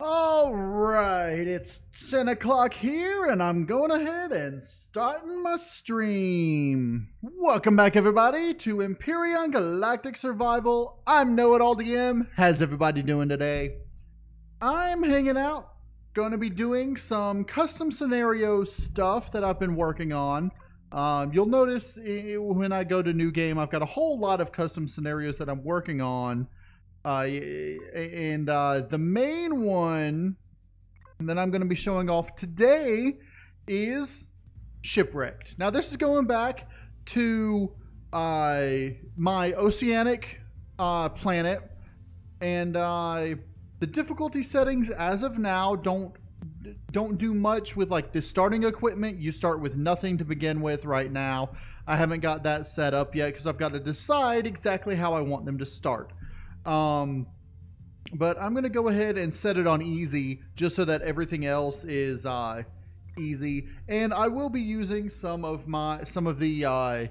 All right, it's 10 o'clock here, and I'm going ahead and starting my stream. Welcome back, everybody, to Empyrion Galactic Survival. I'm KnowItAllDM. How's everybody doing today? I'm hanging out. Going to be doing some custom scenario stuff that I've been working on. You'll notice when I go to new game, I've got a whole lot of custom scenarios that I'm working on. The main one that I'm going to be showing off today is Shipwrecked. Now, this is going back to my oceanic planet, and the difficulty settings as of now don't do much with like the starting equipment. You start with nothing to begin with right now. I haven't got that set up yet because I've got to decide exactly how I want them to start. But I'm going to go ahead and set it on easy just so that everything else is easy. And I will be using some of the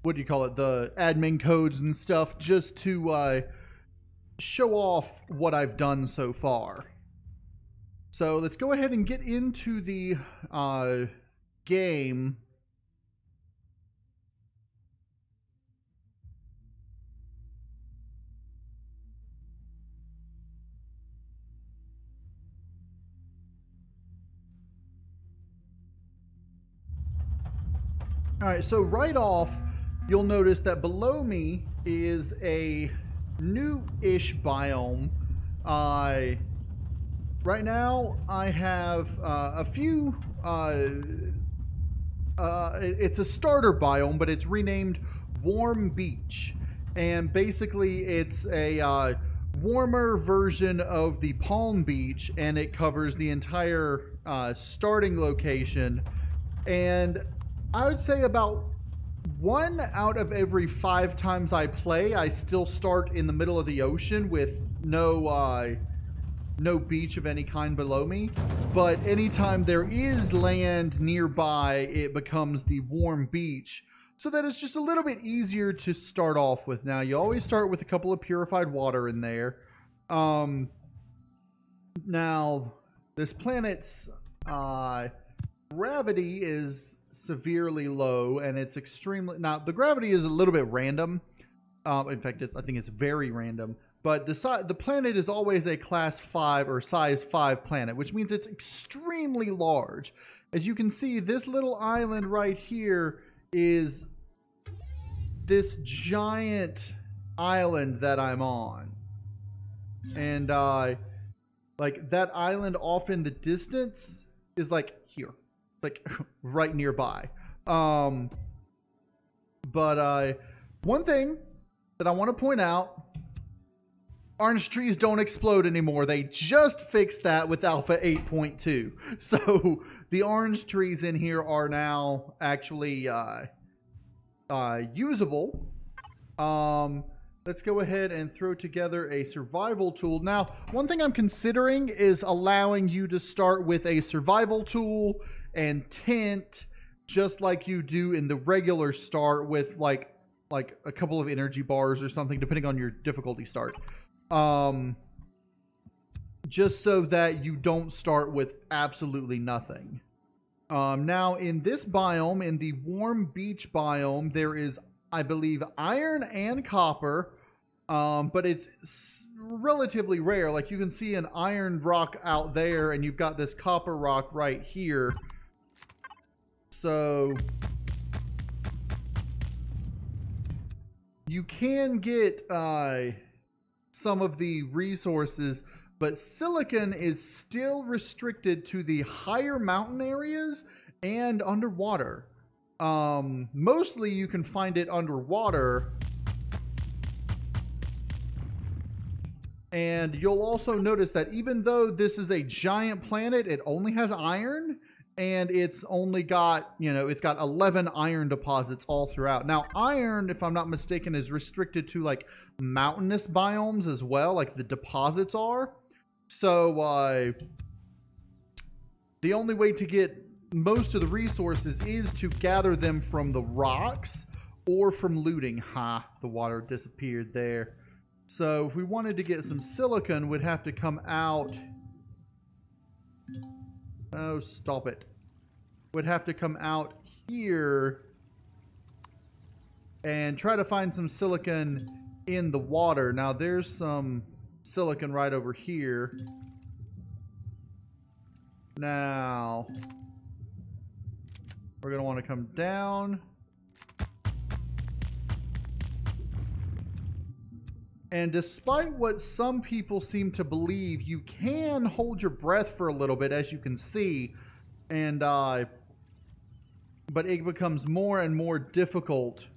what do you call it, the admin codes and stuff, just to show off what I've done so far. So let's go ahead and get into the game. All right, so right off, you'll notice that below me is a new-ish biome. Right now, I have a few, it's a starter biome, but it's renamed Warm Beach. And basically, it's a warmer version of the Palm Beach, and it covers the entire starting location. And I would say about 1 out of every 5 times I play, I still start in the middle of the ocean with no beach of any kind below me. But anytime there is land nearby, it becomes the warm beach, so that it's just a little bit easier to start off with. Now, you always start with a couple of purified water in there. Now, this planet's gravity is severely low, and it's extremely... Now, the gravity is a little bit random. In fact, I think it's very random. But the planet is always a class 5 or size 5 planet, which means it's extremely large. As you can see, this little island right here is this giant island that I'm on. And like that island off in the distance is like here. Like right nearby. One thing that I want to point out, orange trees don't explode anymore. They just fixed that with Alpha 8.2. So the orange trees in here are now actually usable. Let's go ahead and throw together a survival tool. Now, one thing I'm considering is allowing you to start with a survival tool and tent, just like you do in the regular start with like a couple of energy bars or something, depending on your difficulty start. Just so that you don't start with absolutely nothing. Now, in this biome, in the warm beach biome, there is, I believe, iron and copper, but it's relatively rare. Like, you can see an iron rock out there, and you've got this copper rock right here. So you can get some of the resources, but silicon is still restricted to the higher mountain areas and underwater. Mostly you can find it underwater. And you'll also notice that even though this is a giant planet, it only has iron. And it's only got, you know, it's got 11 iron deposits all throughout. Now, iron, if I'm not mistaken, is restricted to like mountainous biomes as well, like the deposits are. So the only way to get most of the resources is to gather them from the rocks or from looting. Ha, the water disappeared there. So if we wanted to get some silicon, we'd have to come out. Oh, stop it. Would have to come out here and try to find some silicon in the water. Now there's some silicon right over here. Now we're going to want to come down. And despite what some people seem to believe, you can hold your breath for a little bit, as you can see. And but it becomes more and more difficult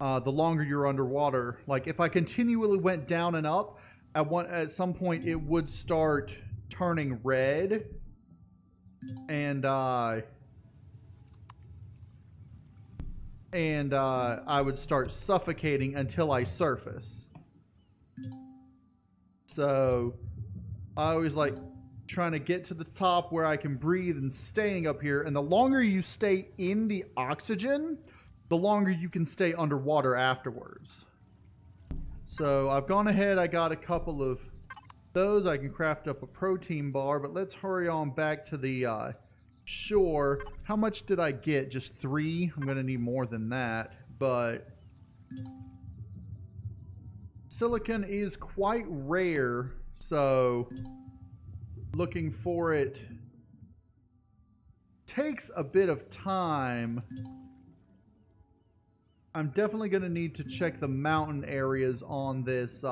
the longer you're underwater. Like if I continually went down and up, at some point it would start turning red, and I would start suffocating until I surface. So I always like trying to get to the top where I can breathe and staying up here. And the longer you stay in the oxygen, the longer you can stay underwater afterwards. So I've gone ahead. I got a couple of those. I can craft up a protein bar, but let's hurry on back to the shore. How much did I get? Just 3? I'm going to need more than that, but silicon is quite rare, so looking for it takes a bit of time. I'm definitely going to need to check the mountain areas on this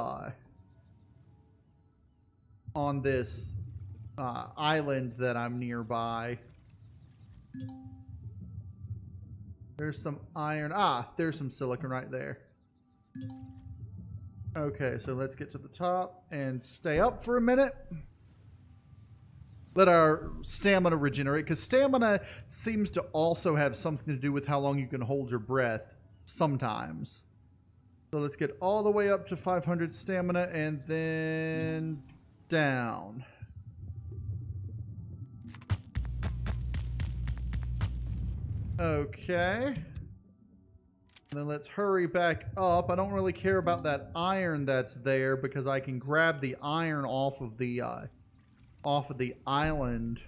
island that I'm nearby. There's some iron. Ah, there's some silicon right there. Okay, so let's get to the top and stay up for a minute. Let our stamina regenerate, because stamina seems to also have something to do with how long you can hold your breath sometimes. So let's get all the way up to 500 stamina and then down. Okay. And then let's hurry back up. I don't really care about that iron that's there because I can grab the iron off of the island.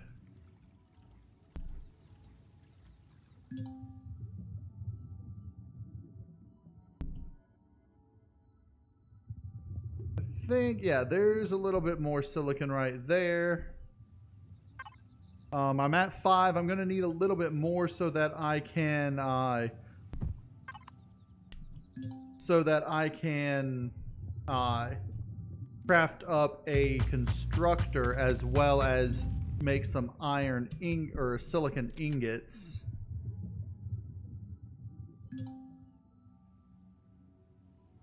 I think, yeah, there's a little bit more silicon right there. I'm at 5. I'm going to need a little bit more so that I can craft up a constructor as well as make some iron or silicon ingots.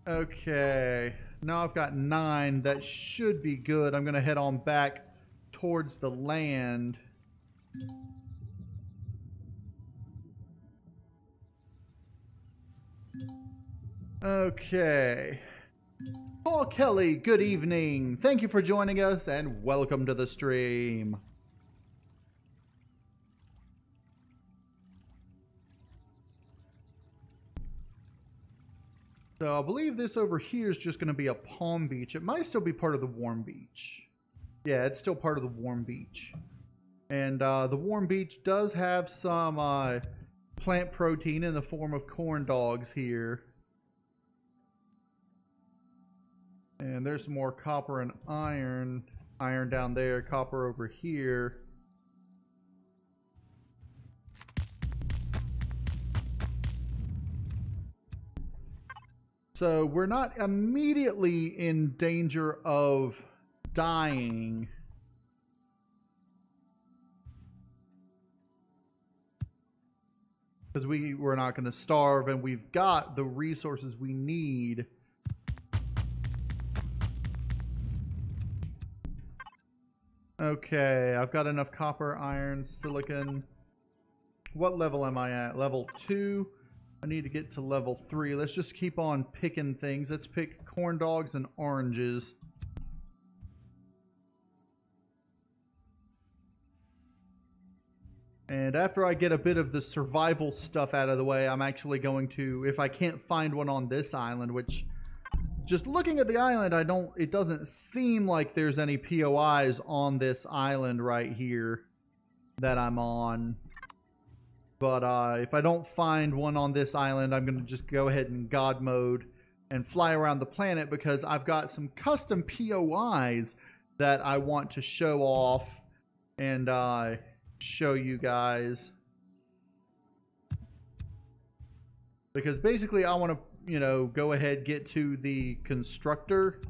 Okay, now I've got 9. That should be good. I'm going to head on back towards the land. Okay. Paul Kelly, good evening. Thank you for joining us and welcome to the stream. So I believe this over here is just going to be a palm beach. It might still be part of the warm beach. Yeah, it's still part of the warm beach. And the warm beach does have some plant protein in the form of corn dogs here. And there's some more copper and iron. Iron down there, copper over here. So we're not immediately in danger of dying. Because we're not going to starve and we've got the resources we need. Okay, I've got enough copper, iron, silicon. What level am I at? Level 2. I need to get to level 3. Let's just keep on picking things. Let's pick corn dogs and oranges. And after I get a bit of the survival stuff out of the way, I'm actually going to, if I can't find one on this island, which just looking at the island, it doesn't seem like there's any POIs on this island right here that I'm on. But if I don't find one on this island, I'm going to just go ahead and God mode and fly around the planet, because I've got some custom POIs that I want to show off and show you guys. Because basically I want to, you know, go ahead, get to the constructor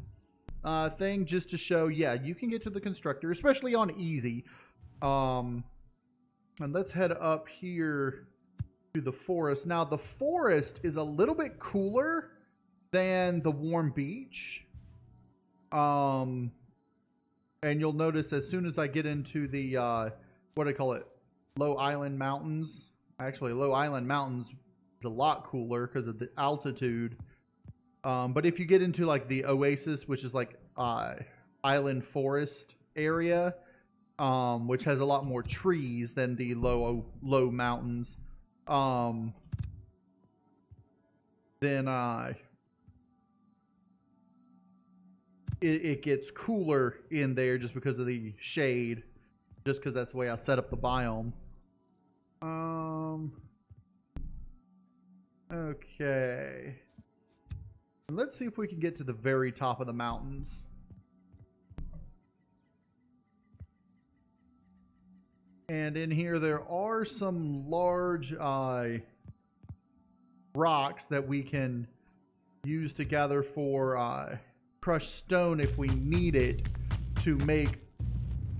thing, just to show, yeah, you can get to the constructor, especially on easy. And let's head up here to the forest. Now, the forest is a little bit cooler than the warm beach. And you'll notice as soon as I get into the, what do I call it? Low Island Mountains. Actually, Low Island Mountains is a lot cooler because of the altitude. But if you get into like the Oasis, which is like island forest area, which has a lot more trees than the low mountains, then it gets cooler in there just because of the shade, just because that's the way I set up the biome. Okay. Let's see if we can get to the very top of the mountains. And in here there are some large rocks that we can use to gather for crushed stone if we need it to make,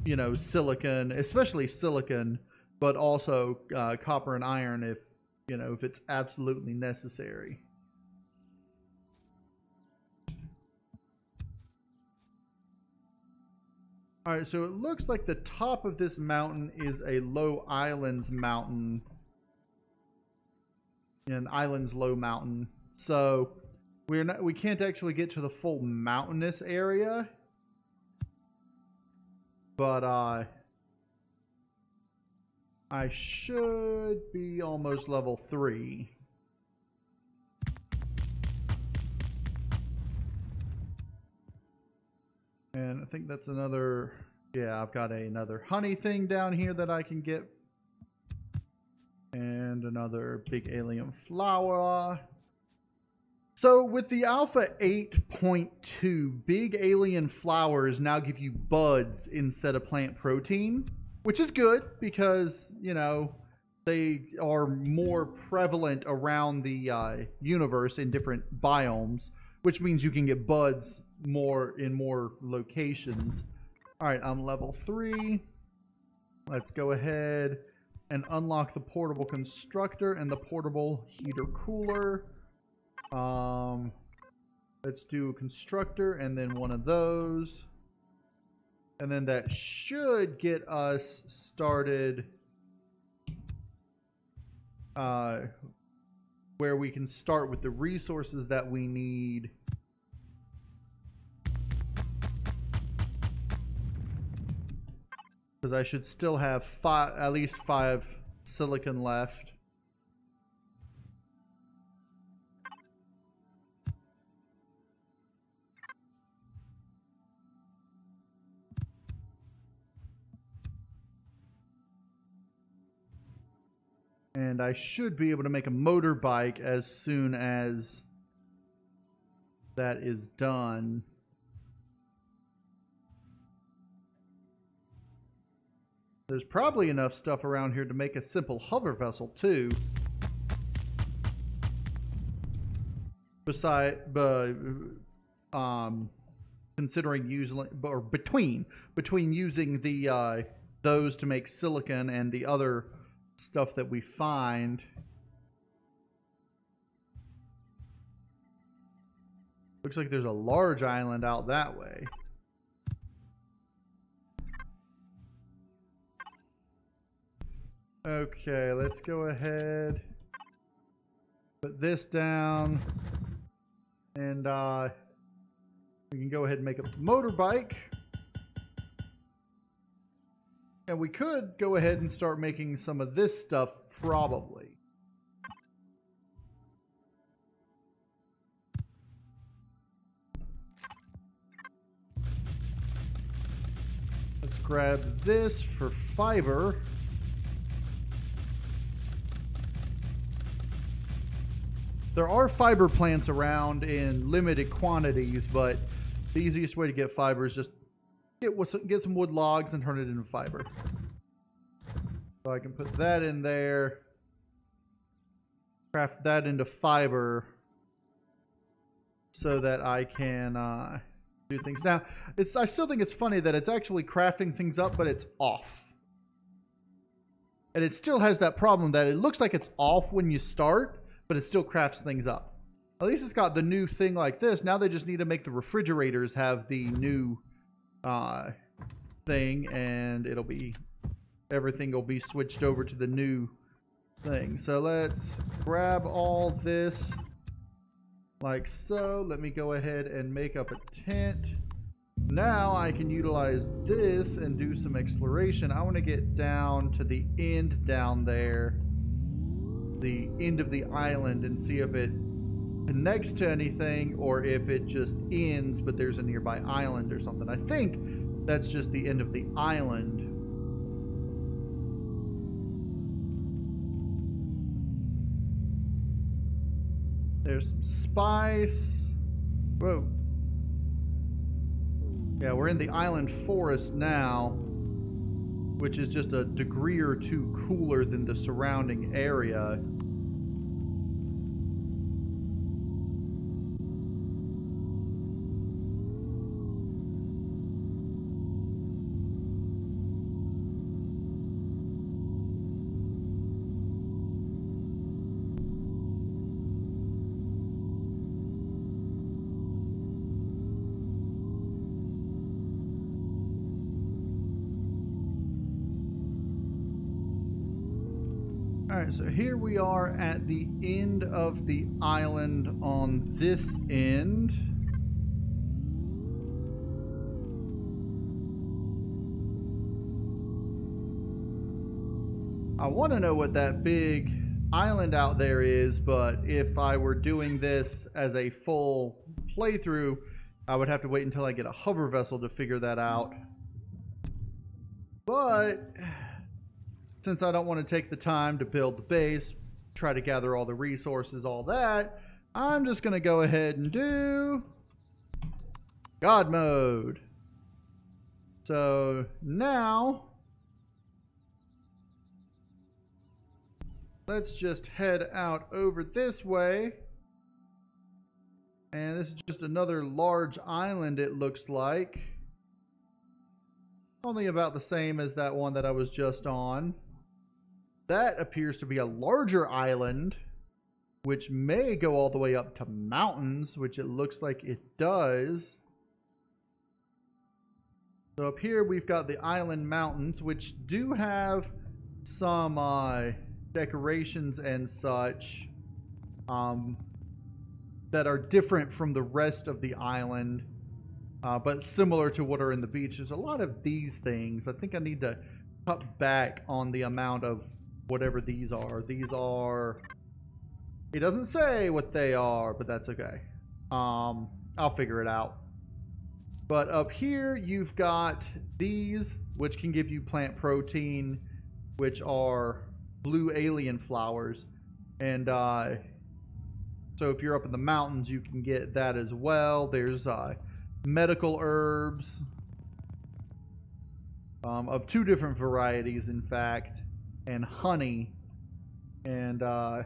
you know, silicon, especially silicon, but also copper and iron if, you know, if it's absolutely necessary. All right, so it looks like the top of this mountain is a Low Islands mountain, an Islands Low mountain. So we can't actually get to the full mountainous area, but I should be almost level 3. And I think that's another, yeah, I've got another honey thing down here that I can get. And another big alien flower. So with the Alpha 8.2, big alien flowers now give you buds instead of plant protein, which is good because, you know, they are more prevalent around the universe in different biomes, which means you can get buds more in more locations. All right, I'm level 3. Let's go ahead and unlock the portable constructor and the portable heater cooler. Let's do a constructor and then one of those. And then that should get us started where we can start with the resources that we need. Because I should still have at least 5 silicon left. And I should be able to make a motorbike as soon as that is done. There's probably enough stuff around here to make a simple hover vessel too. Considering using, or between using the those to make silicon and the other stuff that we find. Looks like there's a large island out that way. Okay, let's go ahead, put this down, and we can go ahead and make a motorbike. And we could go ahead and start making some of this stuff, probably. Let's grab this for fiber. There are fiber plants around in limited quantities, but the easiest way to get fiber is just get some wood logs and turn it into fiber. So I can put that in there, craft that into fiber so that I can do things. Now, I still think it's funny that it's actually crafting things up, but it's off. And it still has that problem that it looks like it's off when you start, but it still crafts things up. At least it's got the new thing like this. Now they just need to make the refrigerators have the new thing, and everything will be switched over to the new thing. So let's grab all this like so. Let me go ahead and make up a tent. Now I can utilize this and do some exploration. I want to get down to the end down there, the end of the island, and see if it connects to anything or if it just ends but there's a nearby island or something. I think that's just the end of the island. There's some spice. Whoa. Yeah, we're in the island forest now, which is just a degree or two cooler than the surrounding area. Alright, so here we are at the end of the island on this end. I want to know what that big island out there is, but if I were doing this as a full playthrough, I would have to wait until I get a hover vessel to figure that out. But since I don't want to take the time to build the base, try to gather all the resources, all that, I'm just going to go ahead and do God mode. So now let's just head out over this way. And this is just another large island, it looks like. Only about the same as that one that I was just on. That appears to be a larger island, which may go all the way up to mountains, which it looks like it does. So up here we've got the island mountains, which do have some decorations and such that are different from the rest of the island, but similar to what are in the beach. There's a lot of these things. I think I need to cut back on the amount of whatever these are. These are, it doesn't say what they are, but that's okay. I'll figure it out. But up here you've got these, which can give you plant protein, which are blue alien flowers. And so if you're up in the mountains, you can get that as well. There's medical herbs of 2 different varieties, in fact, and honey. And so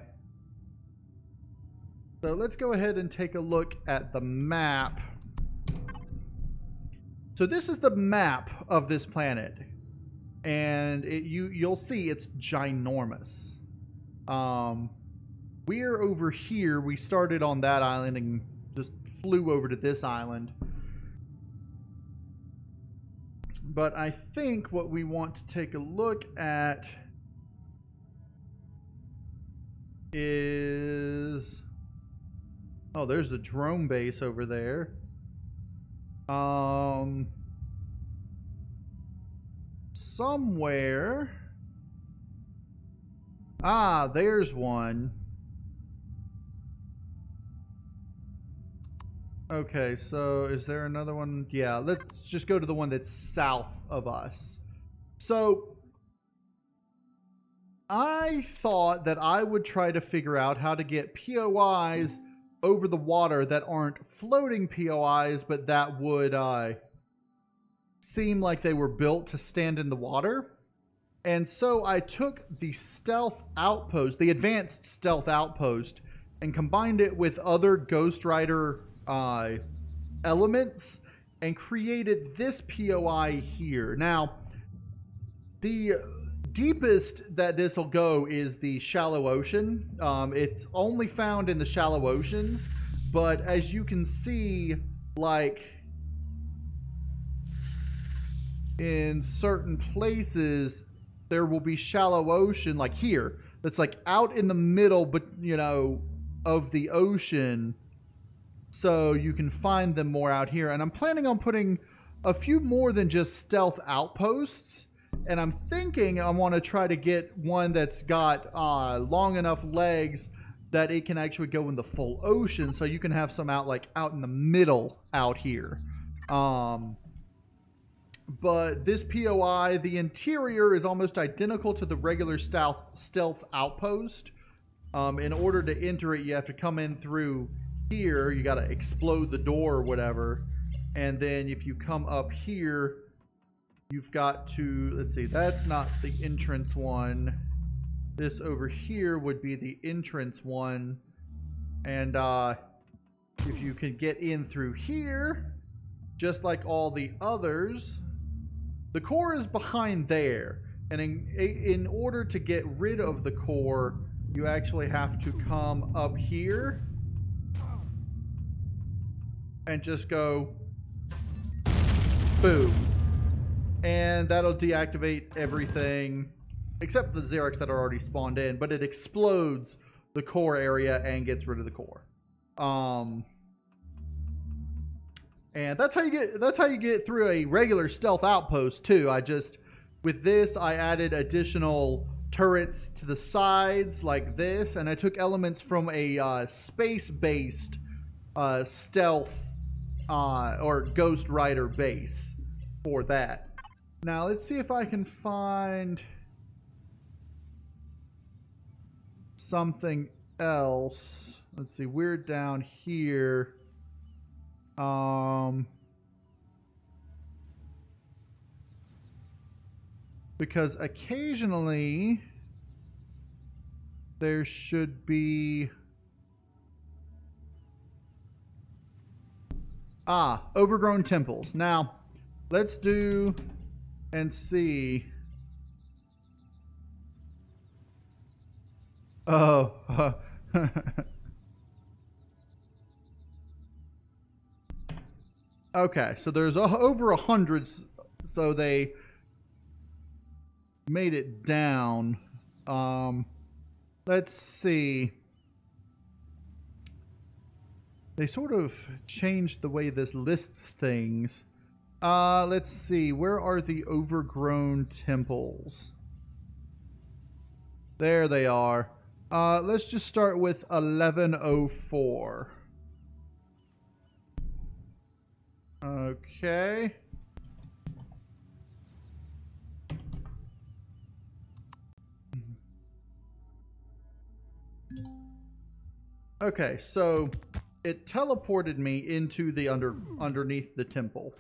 let's go ahead and take a look at the map. So this is the map of this planet, and you'll see it's ginormous. We're over here. We started on that island and just flew over to this island. But I think what we want to take a look at is, oh, there's the drone base over there. Somewhere. Ah, there's one. Okay, so is there another one? Yeah, let's just go to the one that's south of us. So I thought that I would try to figure out how to get POIs over the water that aren't floating POIs, but that would seem like they were built to stand in the water. And so I took the stealth outpost, the advanced stealth outpost, and combined it with other Ghost Rider elements and created this POI here. Now, the deepest that this will go is the shallow ocean. It's only found in the shallow oceans, but as you can see, like in certain places, there will be shallow ocean, like here, that's like out in the middle, but you know, of the ocean. So you can find them more out here. And I'm planning on putting a few more than just stealth outposts. And I'm thinking I want to try to get one that's got long enough legs that it can actually go in the full ocean. So you can have some out like out in the middle out here. But this POI, the interior is almost identical to the regular stealth outpost. In order to enter it, you have to come in through here. You got to explode the door or whatever. And then if you come up here, you've got to, let's see, that's not the entrance one. This over here would be the entrance one. And if you can get in through here, just like all the others, the core is behind there. And in order to get rid of the core, you actually have to come up here and just go boom. And that'll deactivate everything except the Xerox that are already spawned in, but it explodes the core area and gets rid of the core. And that's how you get through a regular stealth outpost too. With this, I added additional turrets to the sides like this, and I took elements from a space-based stealth or Ghost Rider base for that. Now let's see if I can find something else. Let's see, we're down here. Because occasionally there should be overgrown temples. Now let's do and see. Oh, okay, so there's over 100, so they made it down. Let's see. They sort of changed the way this lists things. Let's see. Where are the overgrown temples? There they are. Let's just start with 1104. Okay. Okay, so it teleported me into the underneath the temple.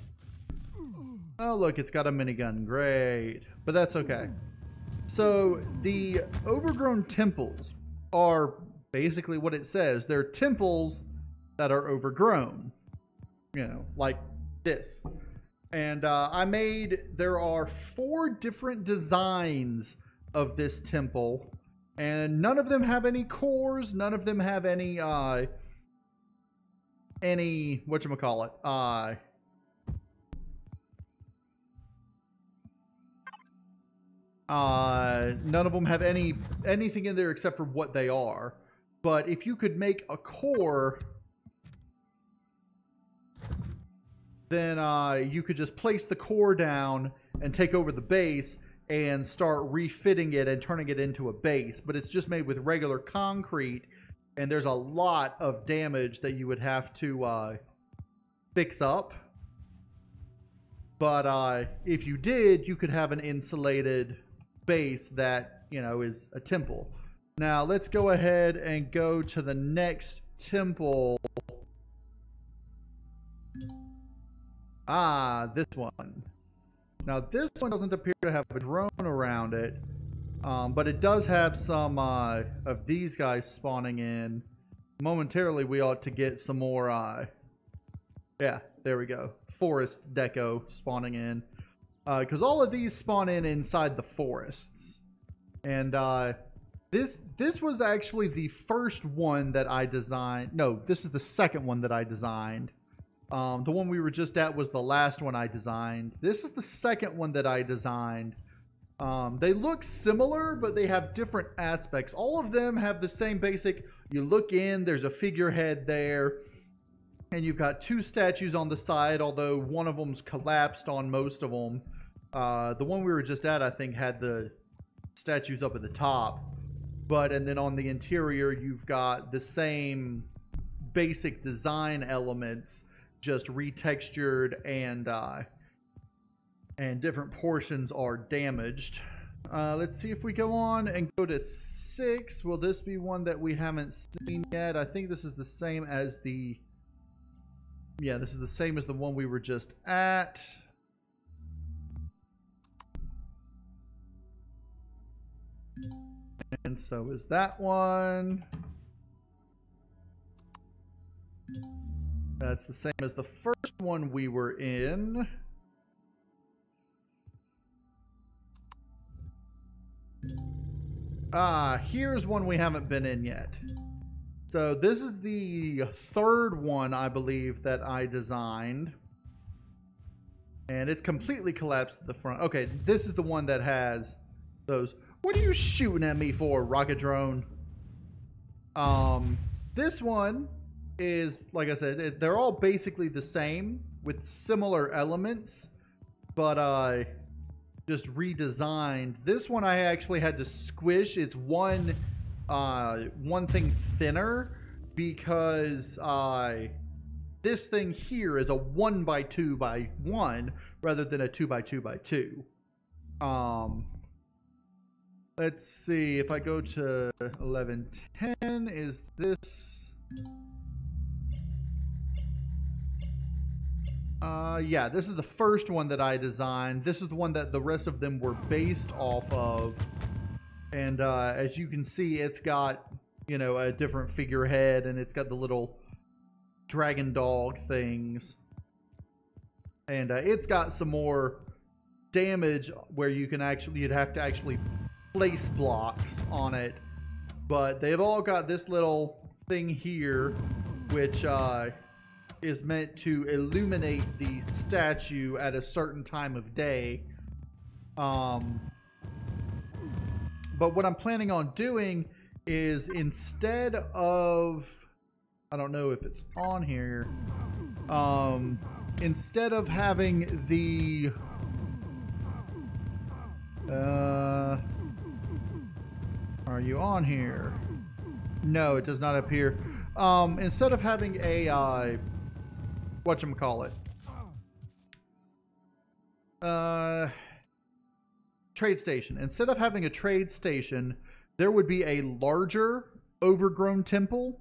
Oh, look, it's got a minigun. Great. But that's okay. So the overgrown temples are basically what it says. They're temples that are overgrown. You know, like this. And there are 4 different designs of this temple. And none of them have any cores. None of them have any whatchamacallit, none of them have anything in there except for what they are. But if you could make a core, then you could just place the core down and take over the base and start refitting it and turning it into a base. But it's just made with regular concrete, and there's a lot of damage that you would have to fix up. But if you did, you could have an insulated base that, you know, is a temple. Now let's go ahead and go to the next temple. Ah, this one. Now this one doesn't appear to have a drone around it, but it does have some of these guys spawning in. Momentarily we ought to get some more, yeah, there we go, forest deco spawning in. Because all of these spawn in inside the forests. And this was actually the first one that I designed. No, this is the second one that I designed. The one we were just at was the last one I designed. This is the second one that I designed. They look similar, but they have different aspects. All of them have the same basic. You look in, there's a figurehead there. And you've got two statues on the side, although one of them's collapsed on most of them. The one we were just at, I think, had the statues up at the top. And then on the interior, you've got the same basic design elements, just retextured, and different portions are damaged. Let's see if we go on and go to 6. Will this be one that we haven't seen yet? I think this is the same as the... Yeah, this is the same as the one we were just at. And so is that one. That's the same as the first one we were in. Ah, here's one we haven't been in yet. So this is the third one, I believe, that I designed. And it's completely collapsed at the front. Okay, this is the one that has those. What are you shooting at me for, rocket drone? This one is, like I said, they're all basically the same with similar elements, but just redesigned. This one I actually had to squish. It's one thing thinner because this thing here is a 1x2x1 rather than a 2x2x2. Let's see if I go to 1110. Is this? Yeah, this is the first one that I designed. This is the one that the rest of them were based off of. And as you can see, it's got, you know, a different figurehead, and it's got the little dragon dog things. And it's got some more damage where you can actually, you'd have to actually place blocks on it. But they've all got this little thing here, which is meant to illuminate the statue at a certain time of day. But what I'm planning on doing is, instead of, I don't know if it's on here, instead of having the, are you on here? No, it does not appear. Instead of having a, whatchamacallit, trade station. Instead of having a trade station, there would be a larger overgrown temple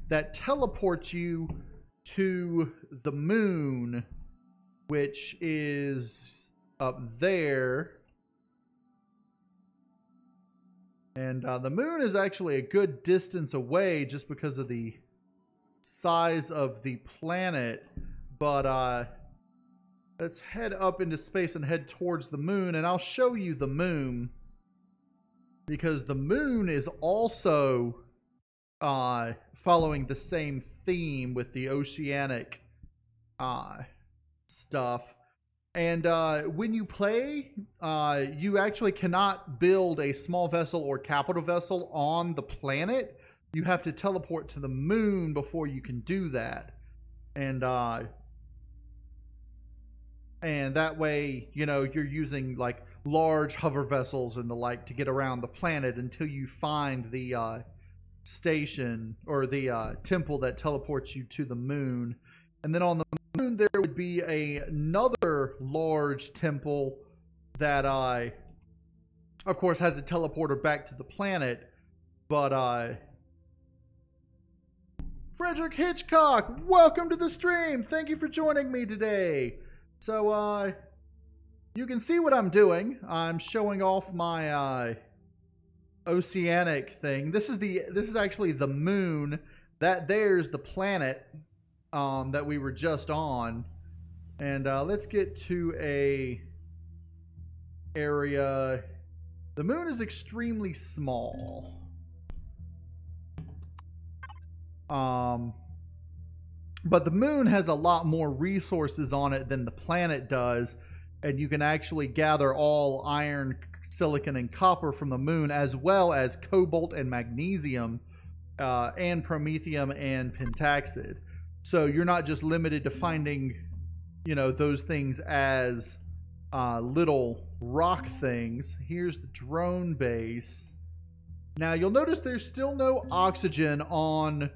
that teleports you to the moon, which is up there. And the moon is actually a good distance away just because of the size of the planet. But let's head up into space and head towards the moon, and I'll show you the moon, because the moon is also following the same theme with the oceanic stuff. And when you play, you actually cannot build a small vessel or capital vessel on the planet. You have to teleport to the moon before you can do that. And that way, you know, you're using like large hover vessels and the like to get around the planet until you find the station or the temple that teleports you to the moon. And then on the moon, there would be another large temple that, of course, has a teleporter back to the planet. But, Frederick Hitchcock, welcome to the stream. Thank you for joining me today. So, you can see what I'm doing. I'm showing off my, oceanic thing. This is actually the moon. That there's the planet that we were just on. And let's get to a area. The moon is extremely small. But the moon has a lot more resources on it than the planet does, and you can actually gather all iron, silicon, and copper from the moon, as well as cobalt and magnesium, and promethium and pentaxid. So you're not just limited to finding, you know, those things as little rock things. Here's the drone base. Now you'll notice there's still no oxygen on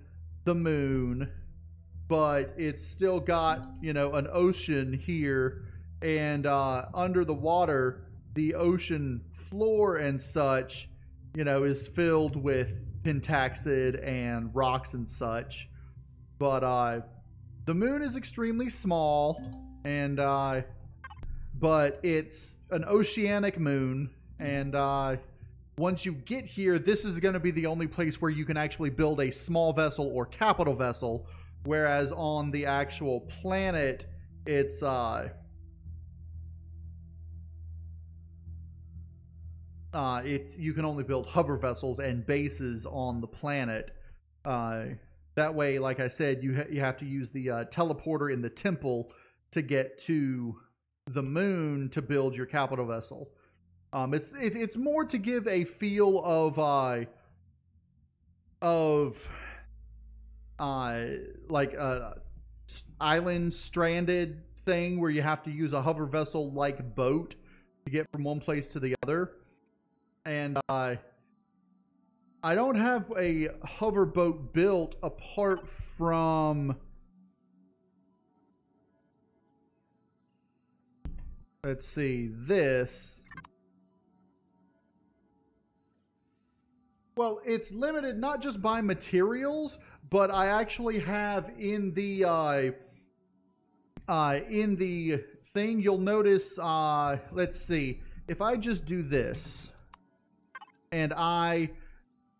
the moon, but it's still got, you know, an ocean here, and under the water, the ocean floor and such, you know, is filled with pentaxid and rocks and such. But the moon is extremely small, and but it's an oceanic moon, and once you get here, this is going to be the only place where you can actually build a small vessel or capital vessel, whereas on the actual planet, it's you can only build hover vessels and bases on the planet. That way, like I said, you have to use the teleporter in the temple to get to the moon to build your capital vessel. It's more to give a feel of like a island stranded thing where you have to use a hover vessel like boat to get from one place to the other. And I don't have a hover boat built apart from, let's see, this. Well, it's limited not just by materials, but I actually have in the thing, you'll notice, let's see, if I just do this and I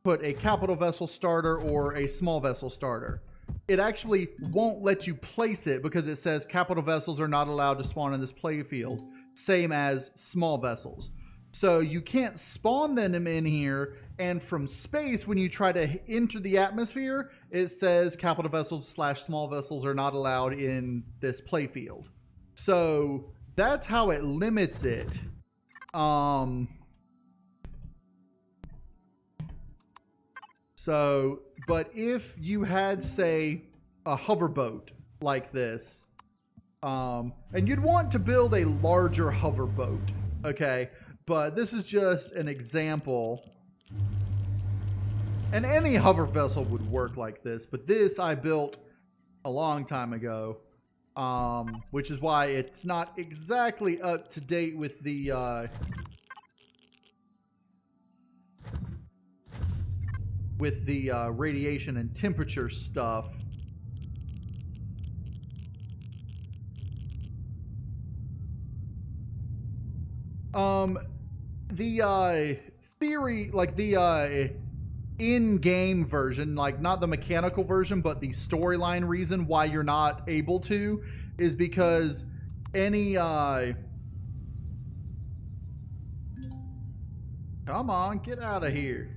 put a capital vessel starter or a small vessel starter, it actually won't let you place it because it says capital vessels are not allowed to spawn in this playfield, same as small vessels. So you can't spawn them in here, and from space, when you try to enter the atmosphere, it says capital vessels / small vessels are not allowed in this playfield. So that's how it limits it. So, but if you had, say, a hoverboat like this, and you'd want to build a larger hoverboat, okay? But this is just an example. And any hover vessel would work like this, but this I built a long time ago, which is why it's not exactly up to date with the radiation and temperature stuff. The theory, like the in-game version, like not the mechanical version, but the storyline reason why you're not able to is because any come on, get out of here.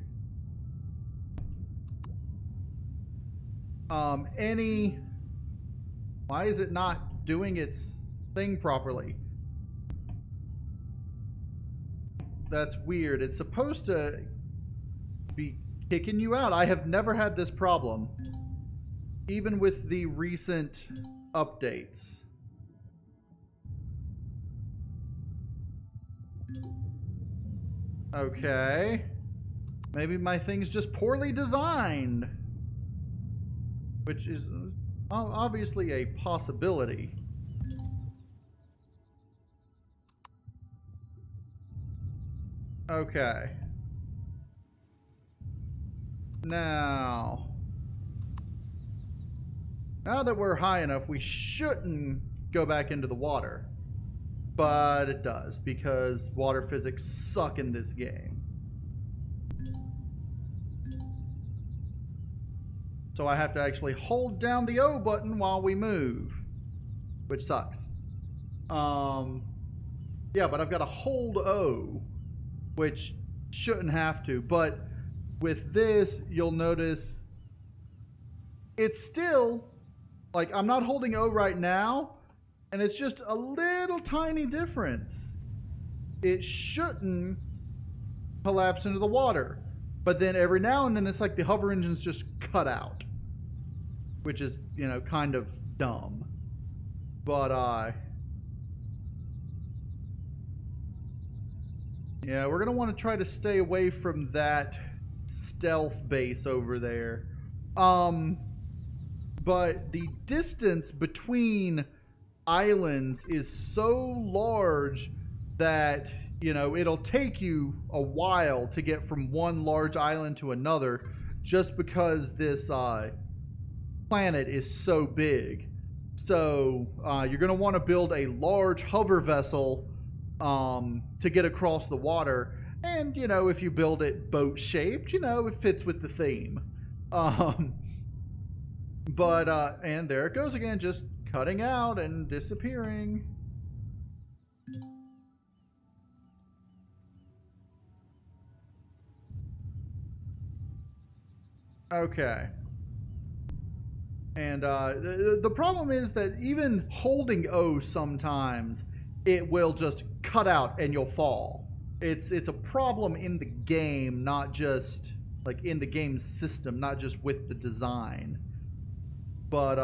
Why is it not doing its thing properly? That's weird. It's supposed to be kicking you out. I have never had this problem, even with the recent updates. Okay. Maybe my thing's just poorly designed. Which is obviously a possibility. Okay. Now that we're high enough, we shouldn't go back into the water. But it does, because water physics suck in this game. So I have to actually hold down the O button while we move, which sucks. Yeah, but I've got to hold O, which shouldn't have to. But with this, you'll notice it's still, like, I'm not holding O right now, and it's just a little tiny difference. It shouldn't collapse into the water. But then every now and then it's like the hover engine's just cut out, which is, you know, kind of dumb. But, yeah, we're going to want to try to stay away from that stealth base over there. But the distance between islands is so large that, you know, it'll take you a while to get from one large island to another, just because this planet is so big. So you're going to want to build a large hover vessel to get across the water. And, you know, if you build it boat shaped, you know, it fits with the theme. But and there it goes again, just cutting out and disappearing. Okay. And the problem is that even holding O sometimes, it will just cut out and you'll fall. It's a problem in the game, not just like in the game system, not just with the design. But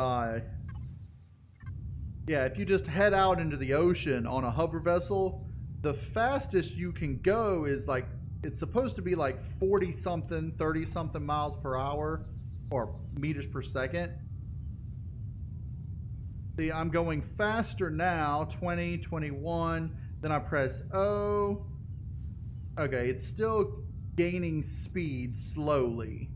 yeah, if you just head out into the ocean on a hover vessel, the fastest you can go is like, it's supposed to be like 40 something, 30 something miles per hour or meters per second. See, I'm going faster now, 20, 21, then I press O. Okay, it's still gaining speed slowly.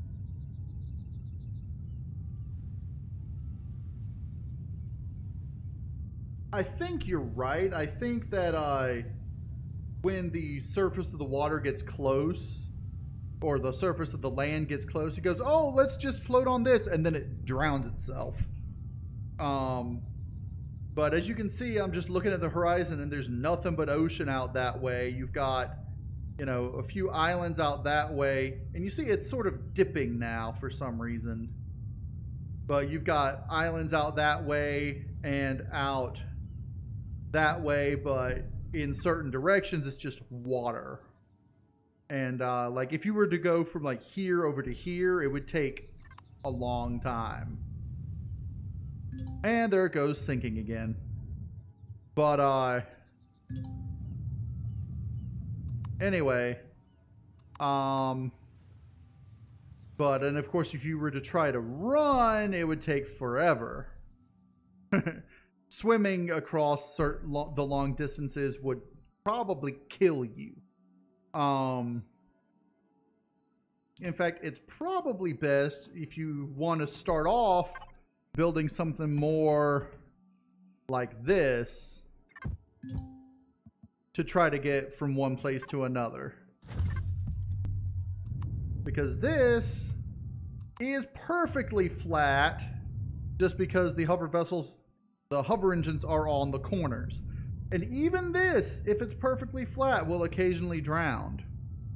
I think you're right. I think that when the surface of the water gets close, or the surface of the land gets close, it goes, oh, let's just float on this, and then it drowns itself. But as you can see, I'm just looking at the horizon, and there's nothing but ocean out that way. You've got, you know, a few islands out that way, and you see it's sort of dipping now for some reason. But you've got islands out that way and out that way, but in certain directions it's just water. And like if you were to go from like here over to here, it would take a long time. And there it goes, sinking again. But anyway, and of course if you were to try to run, it would take forever. Swimming across the long distances would probably kill you. In fact, it's probably best if you want to start off building something more like this to try to get from one place to another. Because this is perfectly flat just because the hover vessels, the hover engines are on the corners. And even this, if it's perfectly flat, will occasionally drown.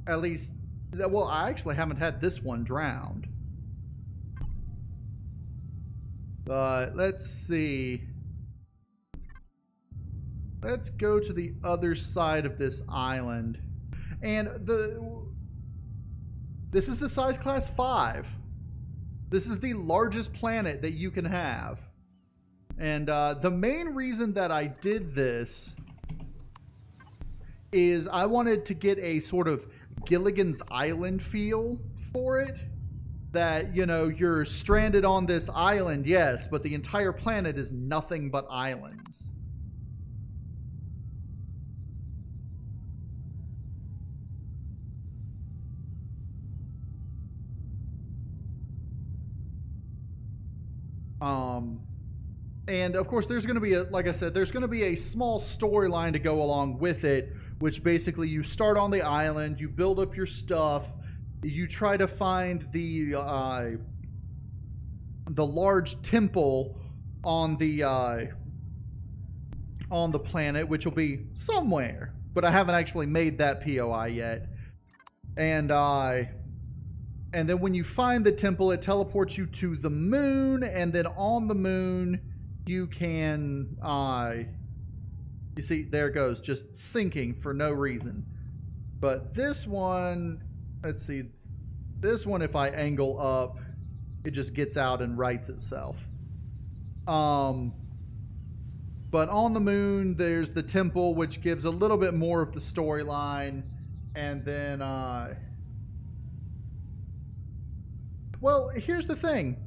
At least, well, I actually haven't had this one drowned. But let's see. Let's go to the other side of this island. And this is a size class 5. This is the largest planet that you can have. And the main reason that I did this is I wanted to get a sort of Gilligan's Island feel for it. that, you know, you're stranded on this island, yes, but the entire planet is nothing but islands. And of course there's going to be like I said, there's going to be a small storyline to go along with it, which basically you start on the island, you build up your stuff, you try to find the large temple on the planet, which will be somewhere, but I haven't actually made that POI yet. And then when you find the temple, it teleports you to the moon, and then on the moon, you can, you see, there it goes, just sinking for no reason. But this one, let's see, this one, if I angle up, it just gets out and rights itself. But on the moon, there's the temple, which gives a little bit more of the storyline, and then, well, here's the thing.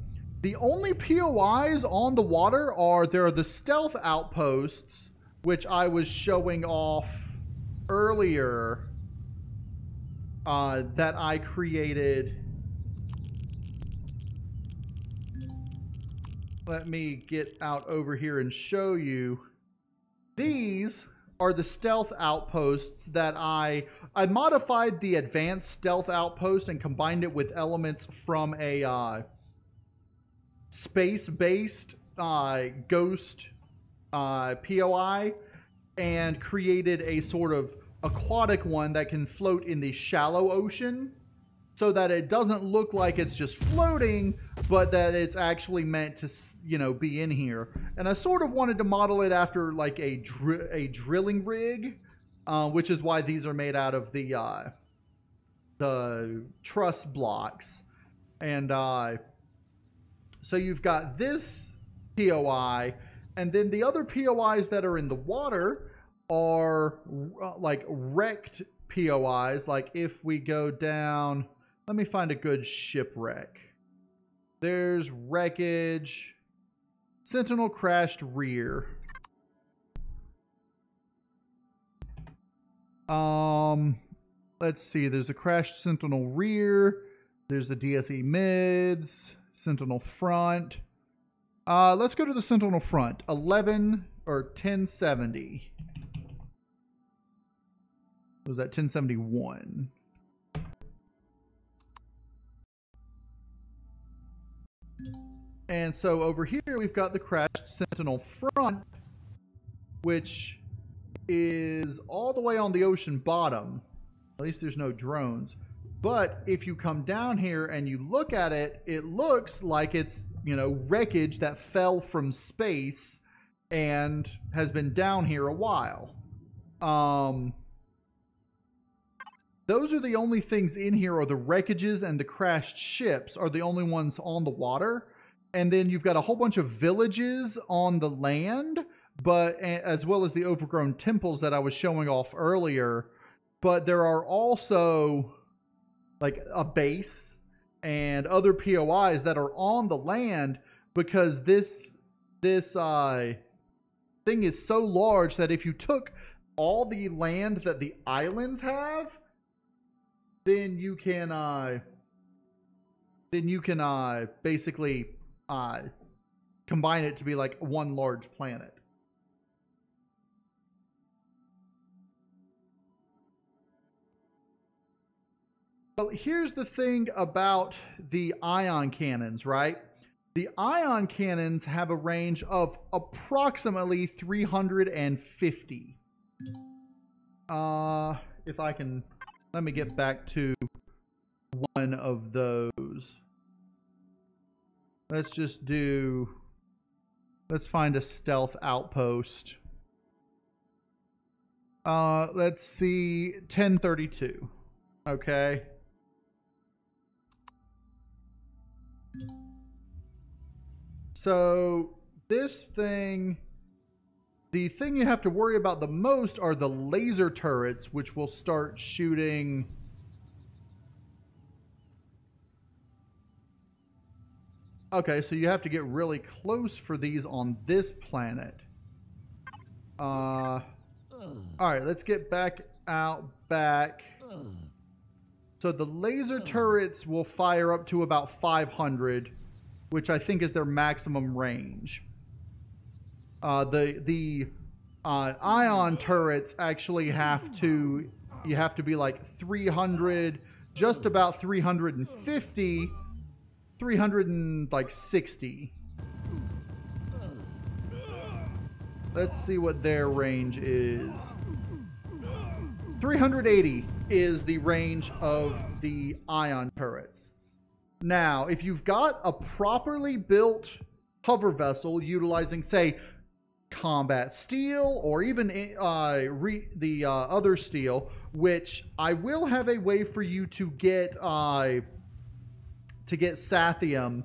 The only POIs on the water there are the stealth outposts, which I was showing off earlier, that I created. Let me get out over here and show you. These are the stealth outposts that I modified the advanced stealth outpost and combined it with elements from a space-based ghost POI and created a sort of aquatic one that can float in the shallow ocean so that it doesn't look like it's just floating, but that it's actually meant to, you know, be in here. And I sort of wanted to model it after like a drilling rig, which is why these are made out of the truss blocks. And so you've got this POI, and then the other POIs that are in the water are like wrecked POIs. Like if we go down, let me find a good shipwreck. There's wreckage, Sentinel crashed rear. Let's see, there's a crashed Sentinel rear, there's the DSE mids, Sentinel front. Let's go to the Sentinel front, 11 or 1070. Was that 1071? And so over here we've got the crashed Sentinel front, which is all the way on the ocean bottom. At least there's no drones. But if you come down here and you look at it, it looks like it's, you know, wreckage that fell from space and has been down here a while. Those are the only things in here, are the wreckages, and the crashed ships are the only ones on the water. And then you've got a whole bunch of villages on the land, but as well as the overgrown temples that I was showing off earlier. But there are also like a base and other POIs that are on the land, because this thing is so large that if you took all the land that the islands have, then you can basically combine it to be like one large planet. Well, here's the thing about the ion cannons, right? The ion cannons have a range of approximately 350. If I can, let me get back to one of those. Let's just do, let's find a stealth outpost. Let's see, 1032. Okay. So this thing, the thing you have to worry about the most are the laser turrets, which will start shooting. Okay, so you have to get really close for these on this planet. All right, let's get back back. So the laser turrets will fire up to about 500, which I think is their maximum range. The ion turrets actually you have to be like 300, just about 350, 360. Let's see what their range is. 380 is the range of the ion turrets. Now, if you've got a properly built hover vessel utilizing, say, combat steel or even the other steel, which I will have a way for you to get Sathium.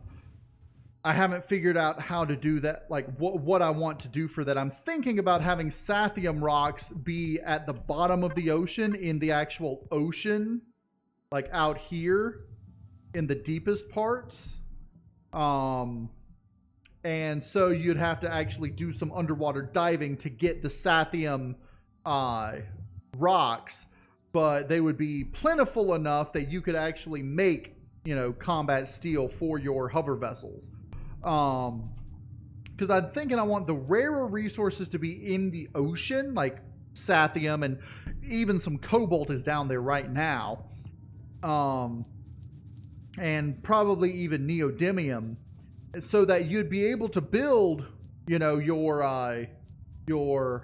I haven't figured out how to do that, like what I want to do for that. I'm thinking about having Sathium rocks be at the bottom of the ocean, in the actual ocean, like out here in the deepest parts. And so you'd have to actually do some underwater diving to get the Sathium rocks, but they would be plentiful enough that you could actually make, you know, combat steel for your hover vessels. Because I'm thinking I want the rarer resources to be in the ocean, like Sathium, and even some cobalt is down there right now. And probably even neodymium, so that you'd be able to build, you know, your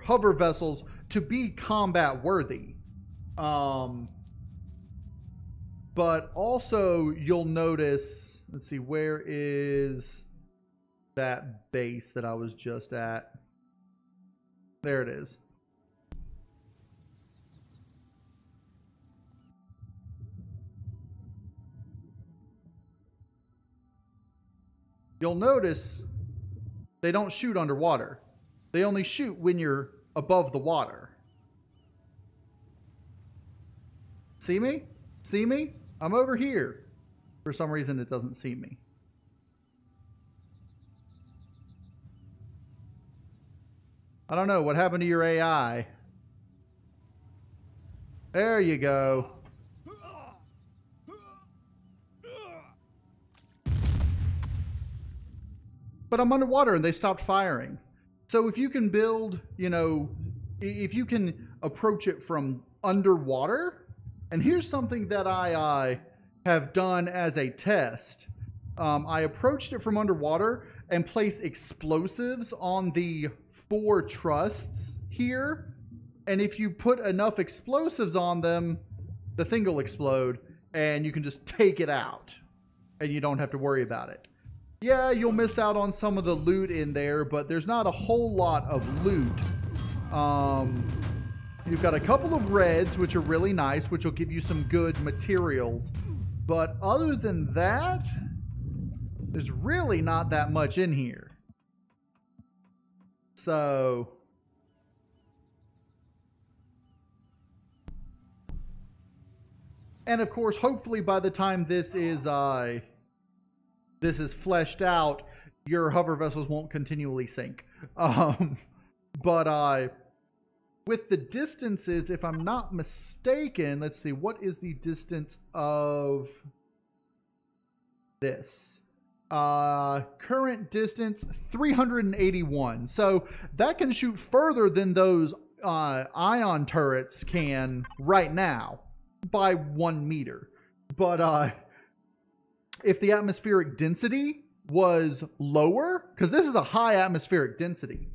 hover vessels to be combat worthy. But also you'll notice, let's see, where is that base that I was just at? There it is. You'll notice they don't shoot underwater. They only shoot when you're above the water. See me? See me? I'm over here. For some reason, it doesn't see me. I don't know. What happened to your AI? There you go. But I'm underwater and they stopped firing. So if you can build, you know, if you can approach it from underwater, and here's something that I have done as a test. I approached it from underwater and placed explosives on the 4 trusts here. And if you put enough explosives on them, the thing will explode and you can just take it out and you don't have to worry about it. Yeah, you'll miss out on some of the loot in there, but there's not a whole lot of loot. You've got a couple of reds, which are really nice, which will give you some good materials. But other than that, there's really not that much in here. So and of course, hopefully by the time this is fleshed out, your hover vessels won't continually sink. But with the distances, if I'm not mistaken, let's see, what is the distance of this? Current distance, 381. So that can shoot further than those ion turrets can right now by 1 meter. But if the atmospheric density was lower, because this is a high atmospheric density,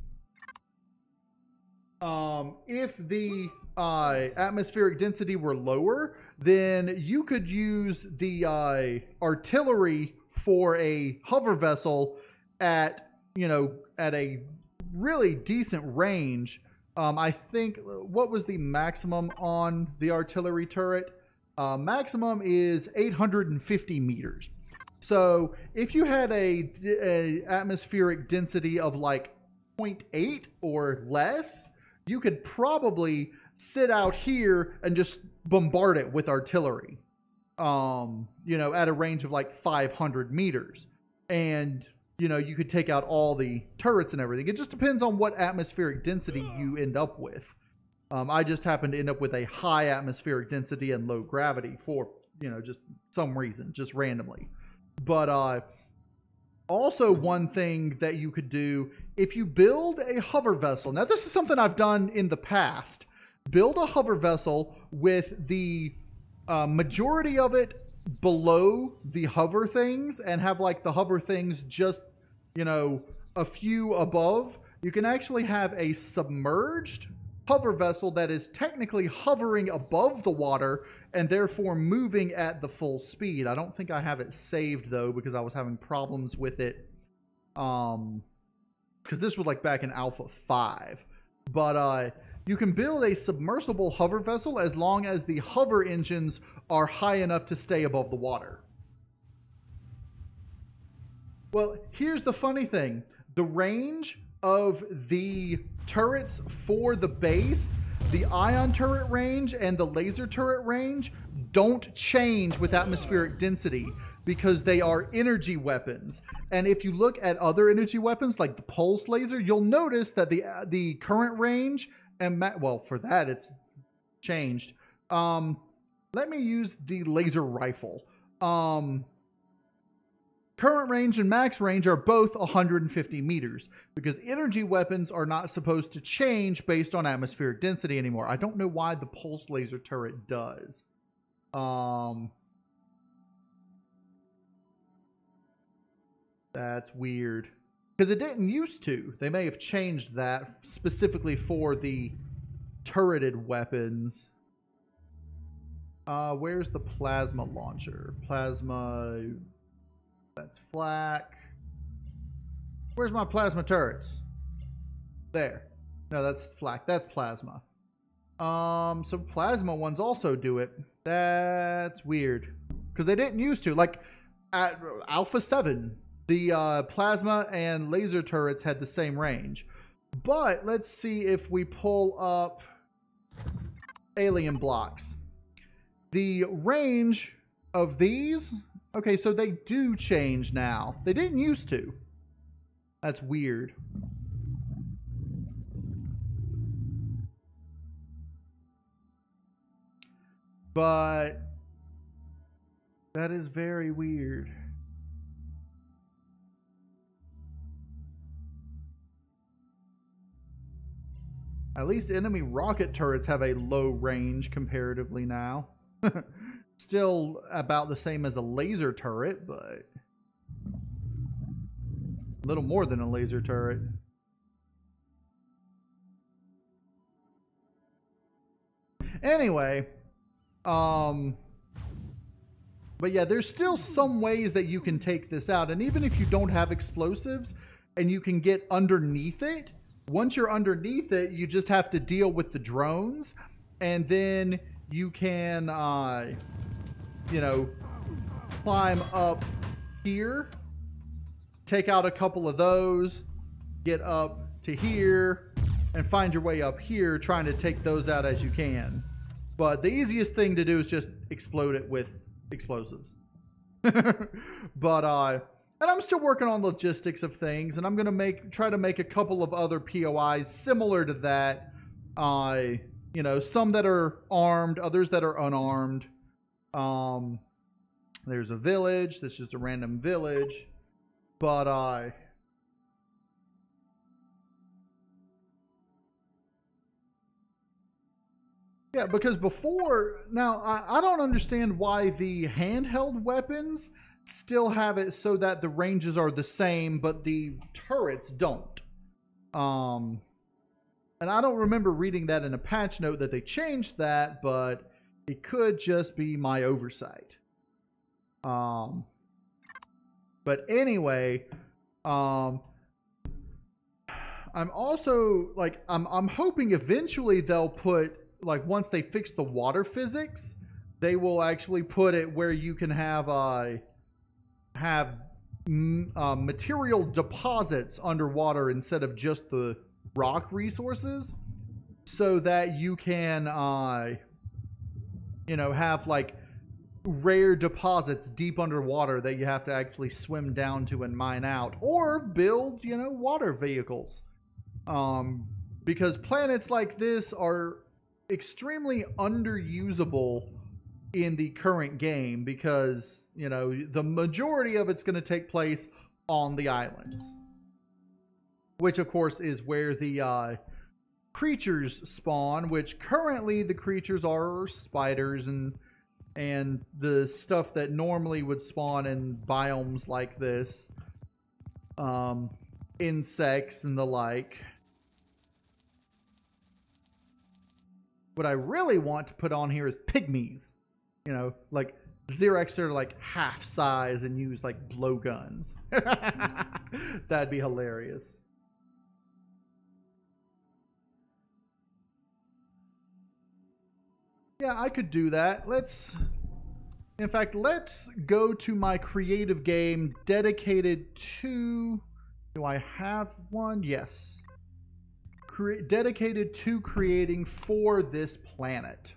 if the atmospheric density were lower, then you could use the artillery for a hover vessel at, you know, at a really decent range. I think, what was the maximum on the artillery turret? Maximum is 850 meters. So if you had a atmospheric density of like 0.8 or less, you could probably sit out here and just bombard it with artillery, you know, at a range of like 500 meters. and you know, you could take out all the turrets and everything. It just depends on what atmospheric density you end up with. I just happen to end up with a high atmospheric density and low gravity for, you know, just some reason, just randomly. But also one thing that you could do, if you build a hover vessel, now this is something I've done in the past, build a hover vessel with the majority of it below the hover things and have like the hover things just, you know, a few above. You can actually have a submerged hover vessel that is technically hovering above the water and therefore moving at the full speed. I don't think I have it saved though, because I was having problems with it. Because this was like back in Alpha 5. But you can build a submersible hover vessel as long as the hover engines are high enough to stay above the water. Well, here's the funny thing. The range of the turrets for the base, the ion turret range and the laser turret range don't change with atmospheric density because they are energy weapons. And if you look at other energy weapons like the pulse laser, you'll notice that the current range and well, for that it's changed. Let me use the laser rifle. Current range and max range are both 150 meters because energy weapons are not supposed to change based on atmospheric density anymore. I don't know why the pulse laser turret does. That's weird because it didn't used to. They may have changed that specifically for the turreted weapons. Where's the plasma launcher? Plasma... That's flak. Where's my plasma turrets? There. No, that's flak. That's plasma. So plasma ones also do it. That's weird. Because they didn't used to. Like, at Alpha 7, the plasma and laser turrets had the same range. But let's see if we pull up alien blocks. The range of these... Okay, so they do change now. They didn't used to. That's weird. But that is very weird. At least enemy rocket turrets have a low range comparatively now. Still about the same as a laser turret, but a little more than a laser turret. Anyway, but yeah, there's still some ways that you can take this out. And even if you don't have explosives and you can get underneath it, once you're underneath it, you just have to deal with the drones, and then you can, you know, climb up here, take out a couple of those, get up to here, and find your way up here, trying to take those out as you can. But the easiest thing to do is just explode it with explosives. But, and I'm still working on logistics of things, and I'm gonna try to make a couple of other POIs similar to that. You know, some that are armed, others that are unarmed. There's a village. That's just a random village. But, yeah, because before, now, I don't understand why the handheld weapons still have it so that the ranges are the same, but the turrets don't. And I don't remember reading that in a patch note that they changed that, but it could just be my oversight. But anyway, I'm also, like, I'm hoping eventually they'll put, like, once they fix the water physics, they will actually put it where you can have material deposits underwater instead of just the rock resources, so that you can, you know, have like rare deposits deep underwater that you have to actually swim down to and mine out, or build, you know, water vehicles. Because planets like this are extremely underusable in the current game because, you know, the majority of it's going to take place on the islands, which of course is where the creatures spawn, which currently the creatures are spiders and the stuff that normally would spawn in biomes like this, insects and the like. What I really want to put on here is pygmies. You know, like Xerox are like half size and use like blowguns. That'd be hilarious. Yeah, I could do that. In fact, let's go to my creative game dedicated to, do I have one? Yes. Dedicated to creating for this planet.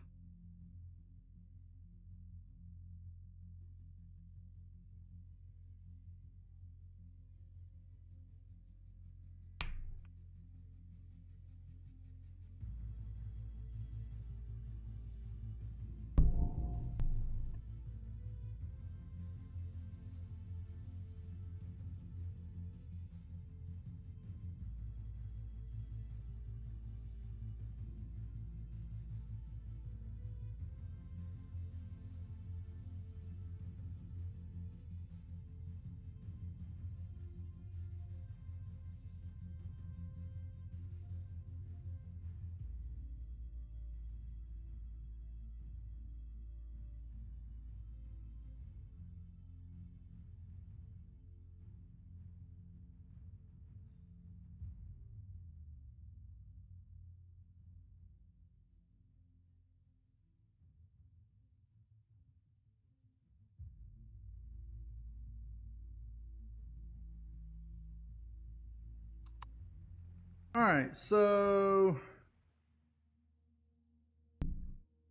All right, so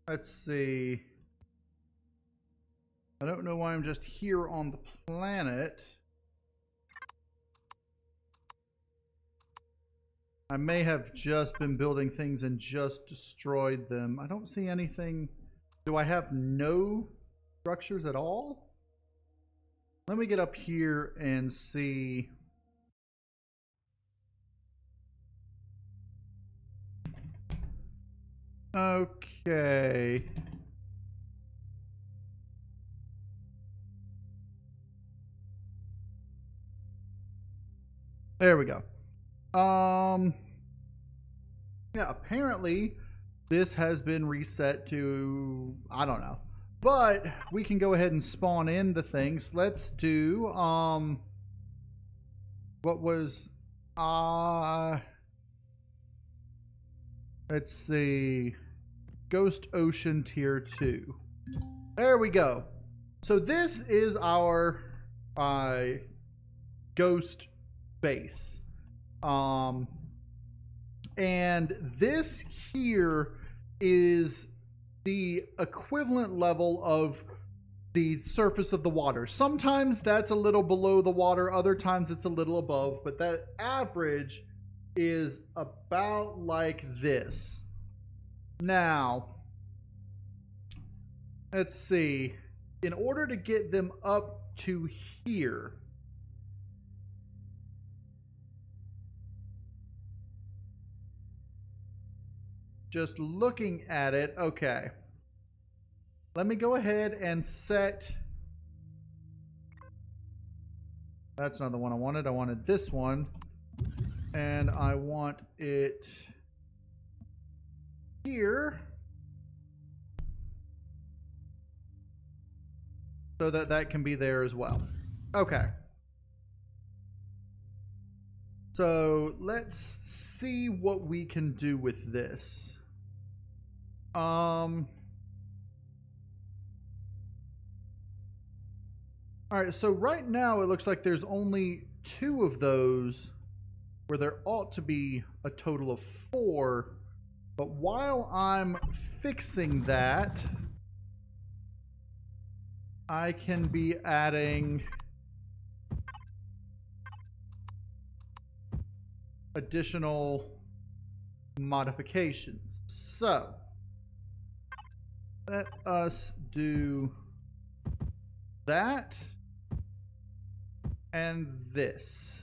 let's see. I don't know why I'm just here on the planet. I may have just been building things and just destroyed them. I don't see anything. Do I have no structures at all? Let me get up here and see. Okay. There we go. Yeah, apparently this has been reset to, I don't know. But we can go ahead and spawn in the things. Let's do what was let's see. Ghost Ocean Tier 2. There we go. So this is our ghost base. And this here is the equivalent level of the surface of the water. Sometimes that's a little below the water, other times it's a little above, but that average is about like this. Now, let's see. In order to get them up to here, just looking at it, okay. Let me go ahead and set. That's not the one I wanted. I wanted this one. And I want it here. So that that can be there as well. Okay. So let's see what we can do with this. All right, so right now it looks like there's only 2 of those where there ought to be a total of 4. But while I'm fixing that, I can be adding additional modifications. So let us do that and this.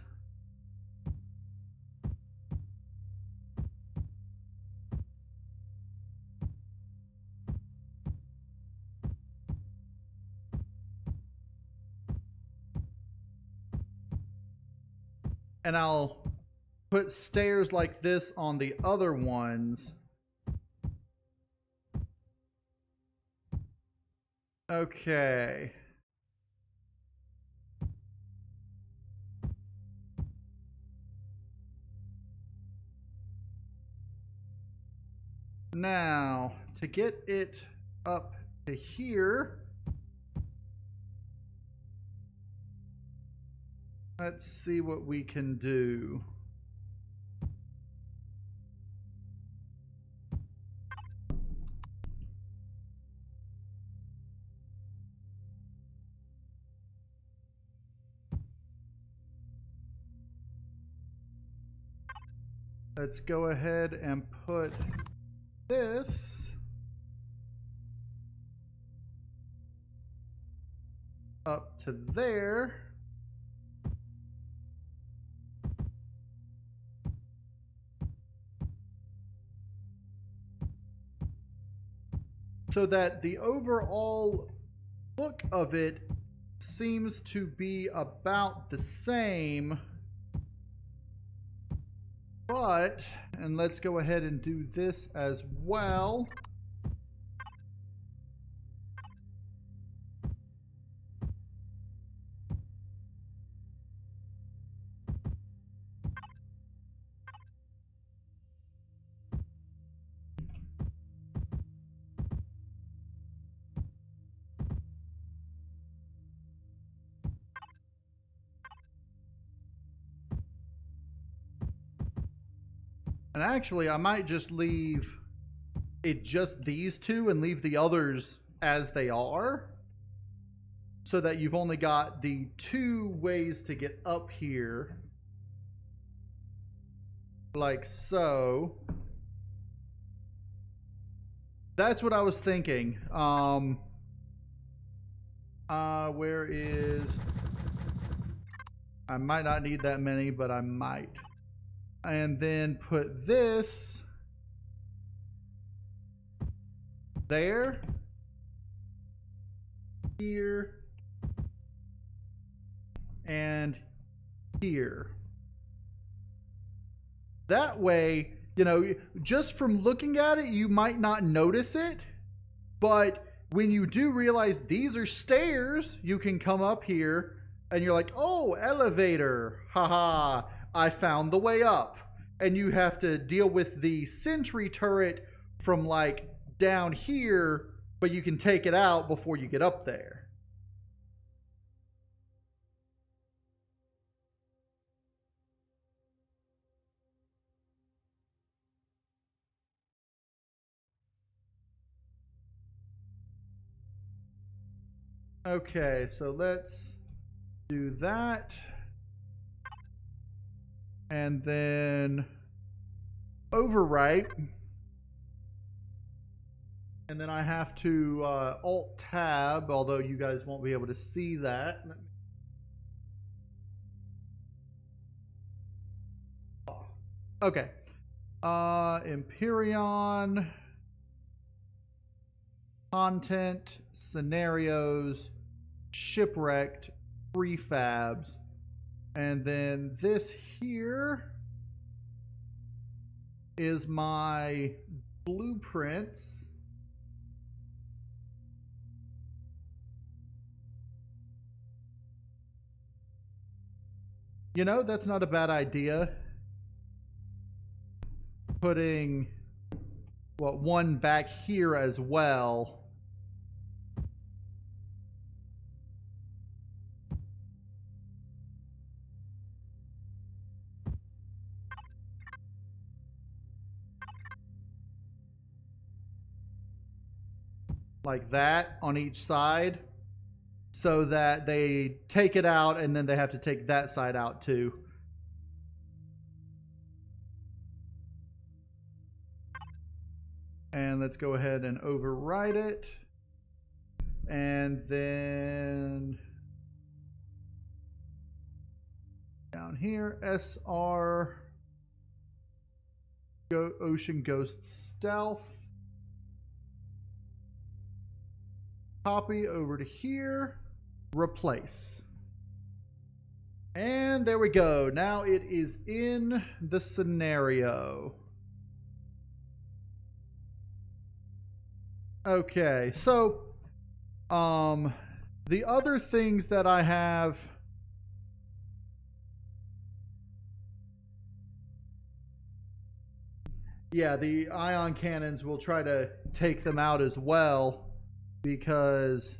And I'll put stairs like this on the other ones. Okay. Now, to get it up to here, let's see what we can do. Let's go ahead and put this up to there. So that the overall look of it seems to be about the same. But, and let's go ahead and do this as well. And actually, I might just leave it just these two and leave the others as they are, so that you've only got the two ways to get up here, like so. That's what I was thinking. Where is... I might not need that many, but I might. And then put this there, here, and here. That way, you know, just from looking at it, you might not notice it, but when you do realize these are stairs, you can come up here and you're like, oh, elevator, haha. I found the way up. And you have to deal with the sentry turret from like down here, but you can take it out before you get up there. Okay, so let's do that. And then overwrite. And then I have to Alt Tab, although you guys won't be able to see that. Okay. Empyrion, content, scenarios, shipwrecked, prefabs. And then this here is my blueprints. You know, that's not a bad idea. Putting, what, one back here as well. Like that on each side. so that they take it out and then they have to take that side out too. And let's go ahead and override it. And then down here, SR Ocean Ghost Stealth. Copy over to here, replace. And there we go. Now it is in the scenario. Okay, so the other things that I have, yeah, the ion cannons, will try to take them out as well, because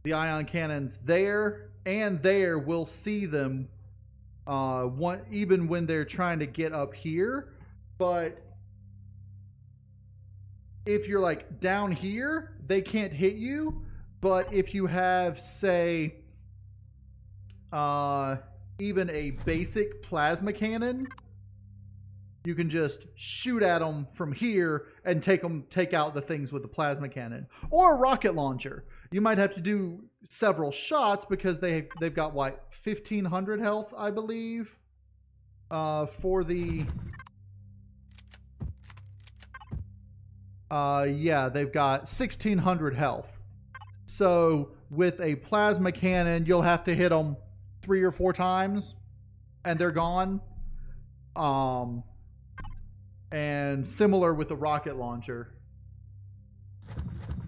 the ion cannons there and there will see them even when they're trying to get up here. But if you're like down here, they can't hit you. But if you have, say, even a basic plasma cannon, you can just shoot at them from here and take out the things with the plasma cannon. Or a rocket launcher. You might have to do several shots because they've got, what, 1,500 health, I believe, for the... yeah, they've got 1,600 health. So with a plasma cannon, you'll have to hit them 3 or 4 times, and they're gone. And similar with the rocket launcher.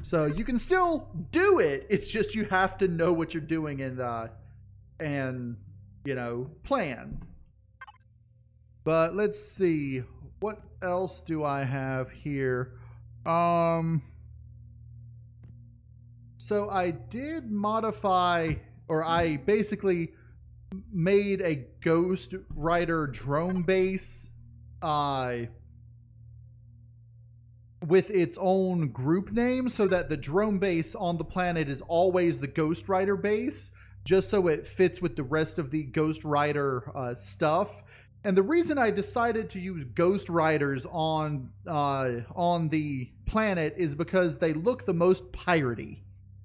So you can still do it. It's just you have to know what you're doing and you know, plan. But let's see, what else do I have here? So I did modify, or I basically made a Ghost Rider drone base with its own group name, so that the drone base on the planet is always the Ghost Rider base, just so it fits with the rest of the Ghost Rider stuff. And the reason I decided to use Ghost Riders on the planet is because they look the most piratey.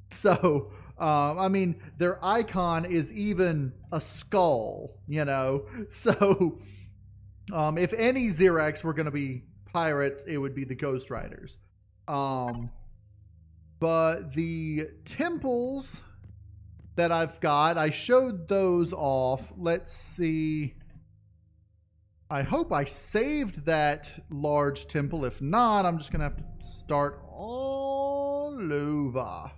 So, I mean, their icon is even a skull, you know? So, if any Xerax were going to be pirates, it would be the Ghost Riders. But the temples that I've got, I showed those off. Let's see. I hope I saved that large temple. If not, I'm just going to have to start all over.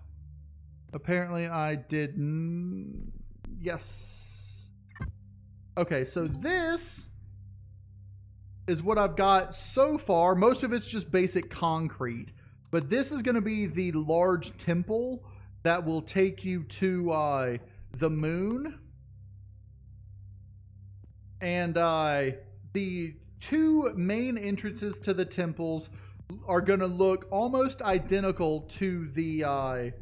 Apparently I didn't. Yes. Okay, so this is what I've got so far. Most of it's just basic concrete. But this is going to be the large temple that will take you to the moon. And the 2 main entrances to the temples are going to look almost identical to the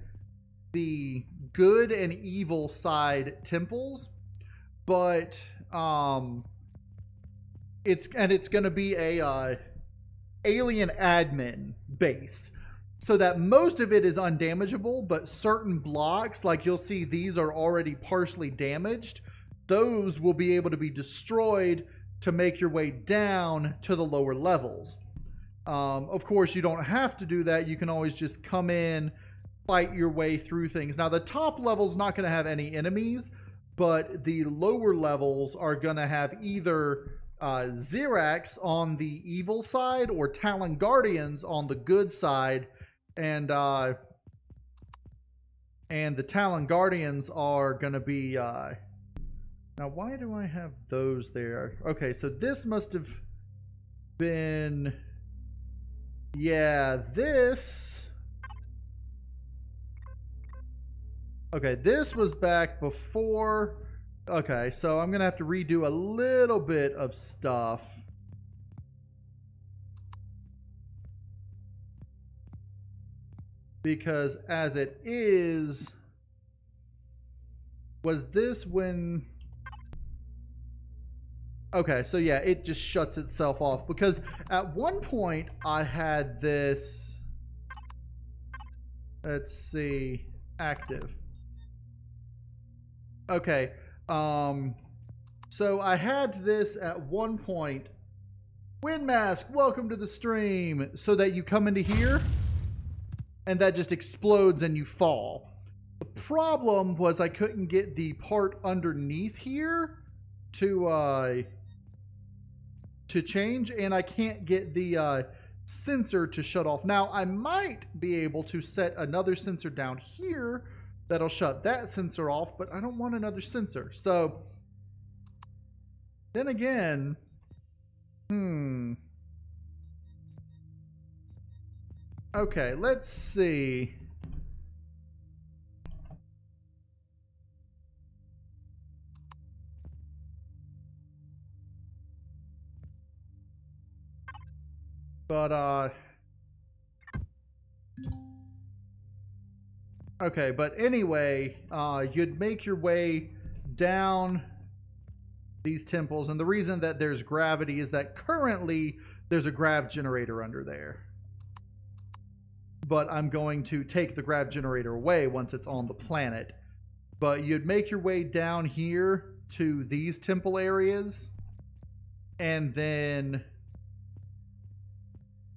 good and evil side temples, but it's going to be a alien admin based, so that most of it is undamageable, but certain blocks, like you'll see these are already partially damaged, those will be able to be destroyed to make your way down to the lower levels. Of course, you don't have to do that. You can always just come in, fight your way through things. Now, the top level's not going to have any enemies, but the lower levels are going to have either Xerax on the evil side or Talon Guardians on the good side. And the Talon Guardians are going to be... now, why do I have those there? Okay, so this must have been... Yeah, this... Okay, this was back before... Okay, so I'm going to have to redo a little bit of stuff. Because as it is, was this when... Okay, so yeah, it just shuts itself off. Because at one point, I had this... Let's see... Active. Okay, so I had this at one point. Wind Mask, welcome to the stream. So that you come into here, and that just explodes and you fall. The problem was I couldn't get the part underneath here to change, and I can't get the sensor to shut off. Now, I might be able to set another sensor down here that'll shut that sensor off, but I don't want another sensor. So, then again, okay, let's see. But, okay, but anyway, you'd make your way down these temples, and the reason that there's gravity is that currently there's a grav generator under there. But I'm going to take the grav generator away once it's on the planet. But you'd make your way down here to these temple areas, and then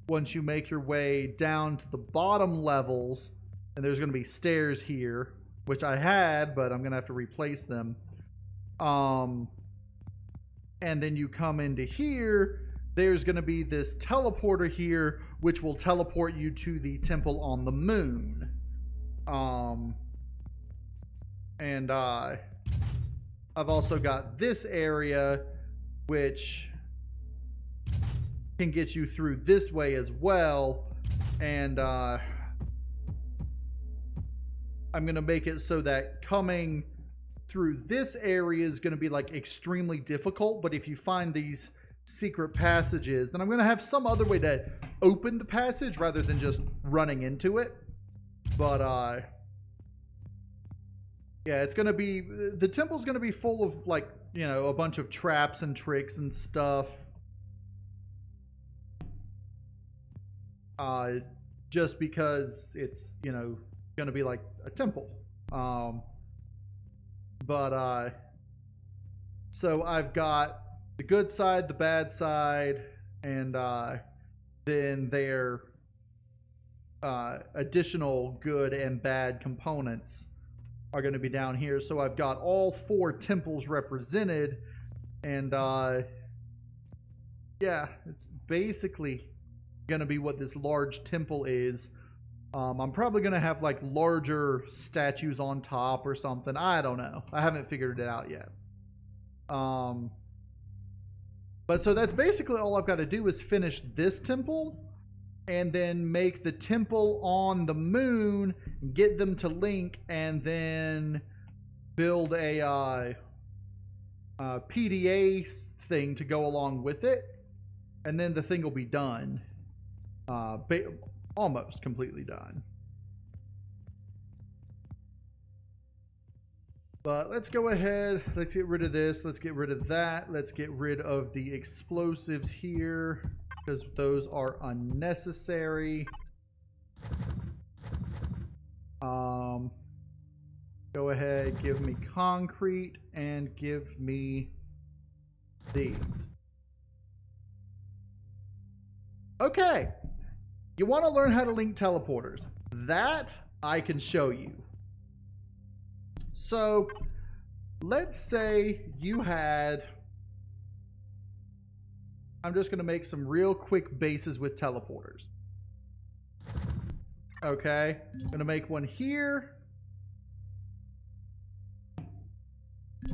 once you make your way down to the bottom levels, and there's going to be stairs here, which I had, but I'm going to have to replace them. And then you come into here, there's going to be this teleporter here, which will teleport you to the temple on the moon. And I've also got this area, which can get you through this way as well. And I'm going to make it so that coming through this area is going to be like extremely difficult. But if you find these secret passages, then I'm going to have some other way to open the passage rather than just running into it. But yeah, it's going to be, the temple's going to be full of, like, you know, a bunch of traps and tricks and stuff. Just because it's, you know, going to be like a temple. So I've got the good side, the bad side, and then their additional good and bad components are going to be down here. So I've got all 4 temples represented, and yeah, it's basically going to be what this large temple is. I'm probably going to have like larger statues on top or something. I don't know. I haven't figured it out yet. But so that's basically all I've got to do is finish this temple and then make the temple on the moon, get them to link, and then build a PDA thing to go along with it. And then the thing will be done. Almost completely done. But let's go ahead. Let's get rid of this. Let's get rid of that. Let's get rid of the explosives here, because those are unnecessary. Go ahead, give me concrete and give me these. Okay. You want to learn how to link teleporters. That I can show you. So let's say you had, I'm just going to make some real quick bases with teleporters. Okay, I'm going to make one here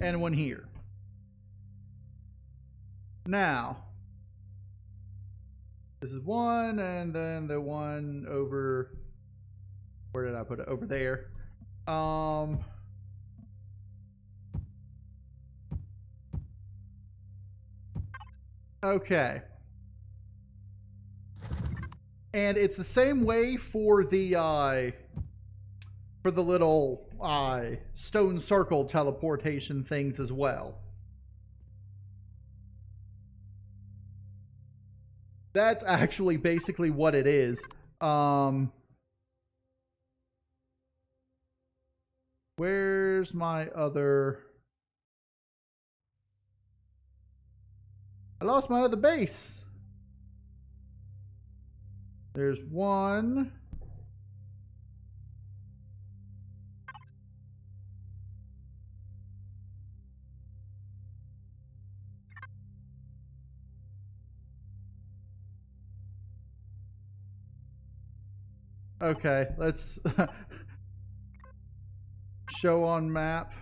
and one here. Now, this is one, and then the one over, where did I put it? Over there. Okay. And it's the same way for the little stone circle teleportation things as well. That's actually basically what it is. Where's my other... I lost my other base. There's one. Okay, let's show on map.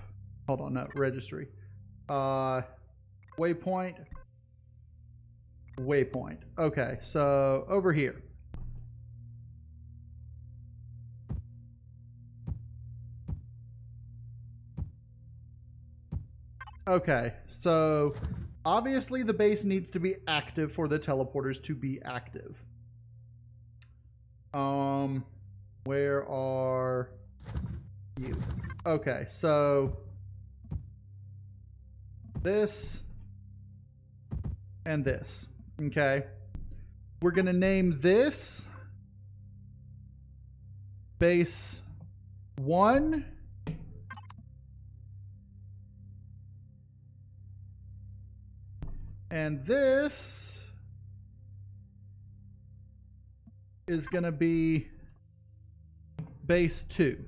Hold on, no, registry. Waypoint. Waypoint. Okay, so over here. Okay, so obviously the base needs to be active for the teleporters to be active. Where are you? Okay, so this and this. Okay, we're gonna name this base 1. And this is going to be base 2.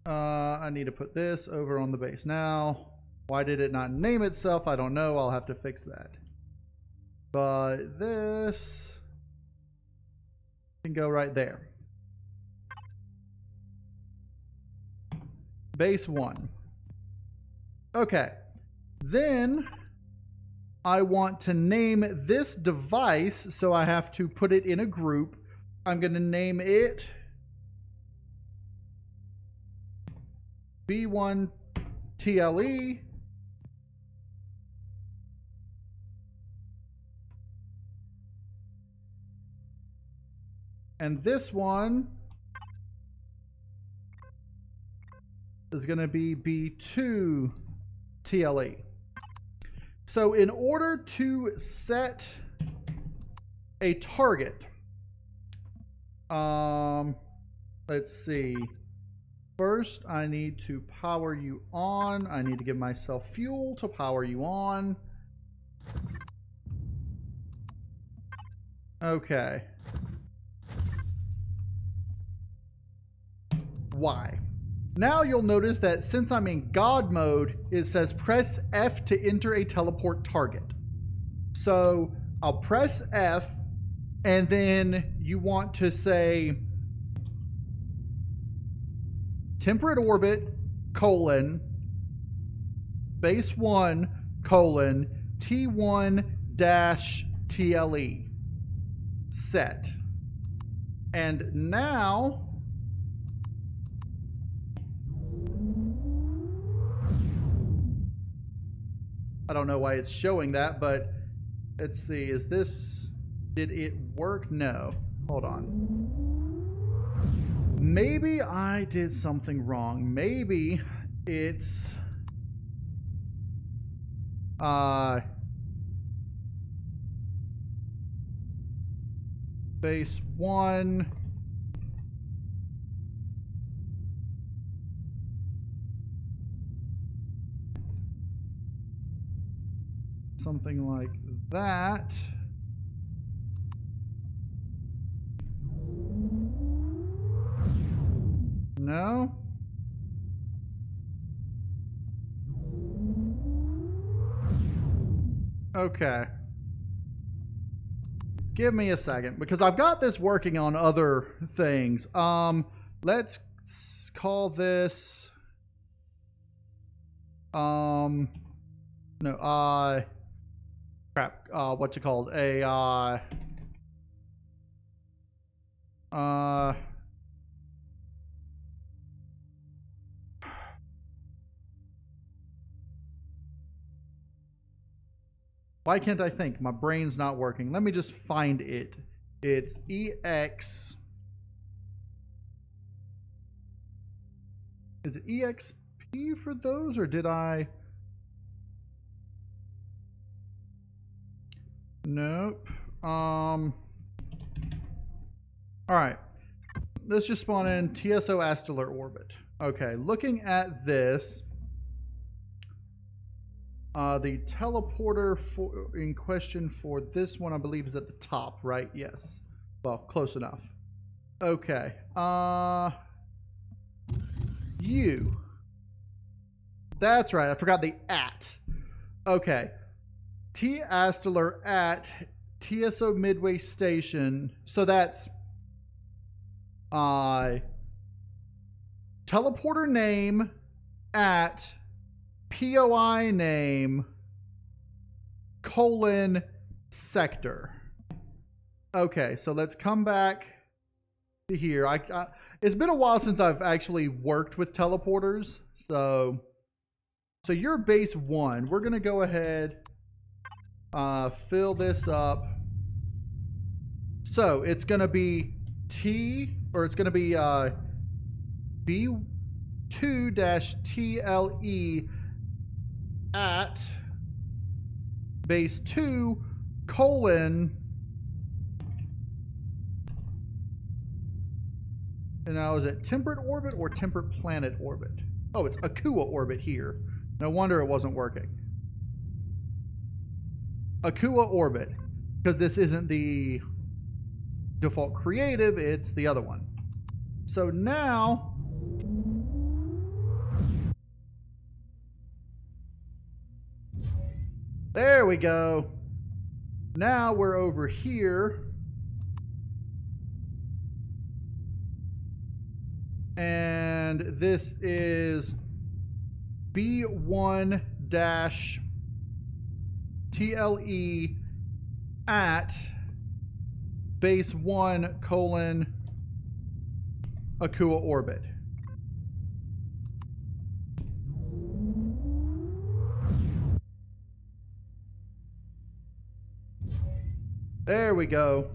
I need to put this over on the base. Now, why did it not name itself? I don't know. I'll have to fix that. But this can go right there. Base 1. Okay. Then I want to name this device, so I have to put it in a group. I'm going to name it B1 TLE. And this one is going to be B2 TLE. So in order to set a target, let's see. First, I need to power you on. I need to give myself fuel to power you on. Okay. Why? Now you'll notice that since I'm in God mode, it says press F to enter a teleport target. So I'll press F, and then you want to say temperate orbit, colon, base 1, colon, T1 dash TLE. Set. And now I don't know why it's showing that, but let's see. Is this... Did it work? No. Hold on. Maybe I did something wrong. Maybe it's... base 1... something like that. No? Okay. Give me a second, because I've got this working on other things. Let's call this no, crap, what's it called? Why can't I think? My brain's not working. Let me just find it. It's EX. Is it EXP for those, or did I? Nope. All right. Let's just spawn in TSO Astellar Orbit. Okay, looking at this, the teleporter in question for this one, I believe, is at the top, right? Yes. Well, close enough. Okay. You. That's right. I forgot the at. Okay. T Astellar at TSO Midway Station. So that's teleporter name at POI name colon sector. Okay, so let's come back to here. It's been a while since I've actually worked with teleporters. So you're base 1. We're gonna go ahead, fill this up. So it's gonna be it's gonna be B2-TLE at base 2 colon, and now is it temperate orbit or temperate planet orbit? Oh, it's Akua orbit here. No wonder it wasn't working. Akua orbit, because this isn't the default creative, it's the other one. So now there we go. Now we're over here. And this is B1-TLE at base 1 colon Akua orbit. There we go.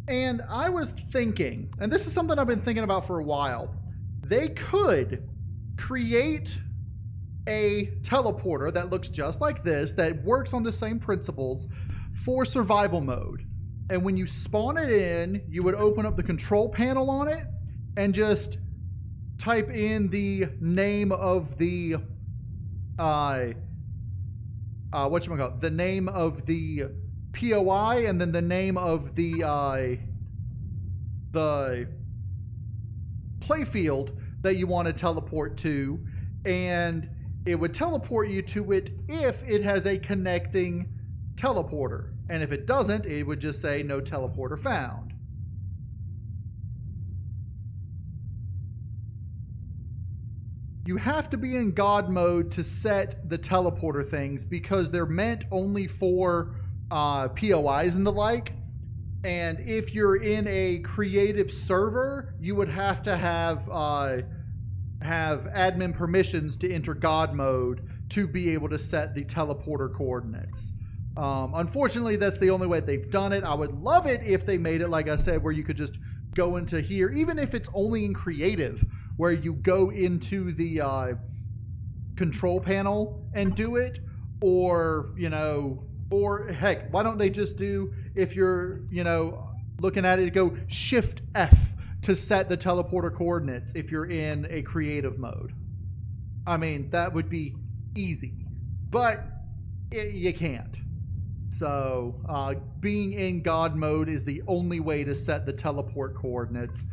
And I was thinking, and this is something I've been thinking about for a while, they could create a teleporter that looks just like this, that works on the same principles for survival mode. And when you spawn it in, you would open up the control panel on it and just type in the name of the the name of the POI, and then the name of the playfield that you want to teleport to, and it would teleport you to it if it has a connecting teleporter. And if it doesn't, it would just say no teleporter found. You have to be in God mode to set the teleporter things because they're meant only for POIs and the like. And if you're in a creative server, you would have to have admin permissions to enter God mode to be able to set the teleporter coordinates. Unfortunately, that's the only way they've done it. I would love it if they made it, like I said, where you could just go into here, even if it's only in creative, where you go into the control panel and do it, or, you know, or heck, why don't they just do, if you're, you know, looking at it, go Shift F to set the teleporter coordinates if you're in a creative mode. I mean, that would be easy, but you can't. So being in God mode is the only way to set the teleport coordinates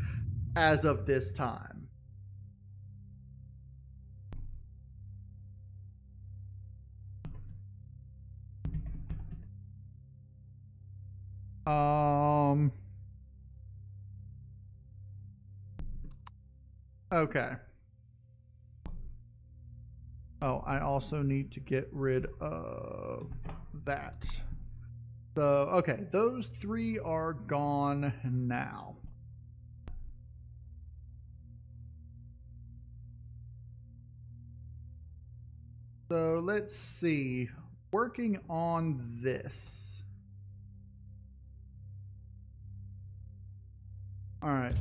as of this time. Okay. Oh, I also need to get rid of that. So, okay, those three are gone now. So let's see. working on this. All right.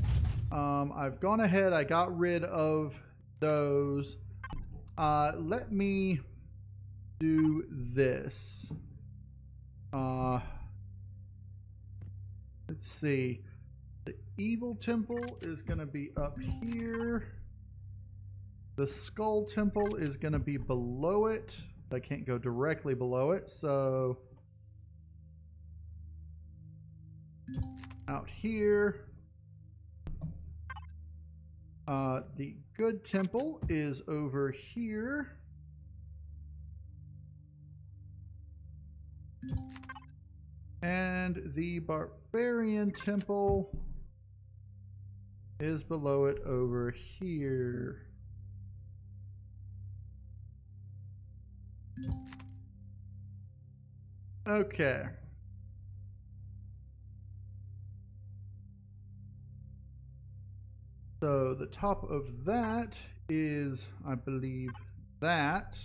I've gone ahead. I got rid of those. Let me do this. Let's see. The evil temple is going to be up here. The skull temple is going to be below it. I can't go directly below it, so out here. The good temple is over here. And the barbarian temple is below it over here. Okay. So the top of that is, I believe, that.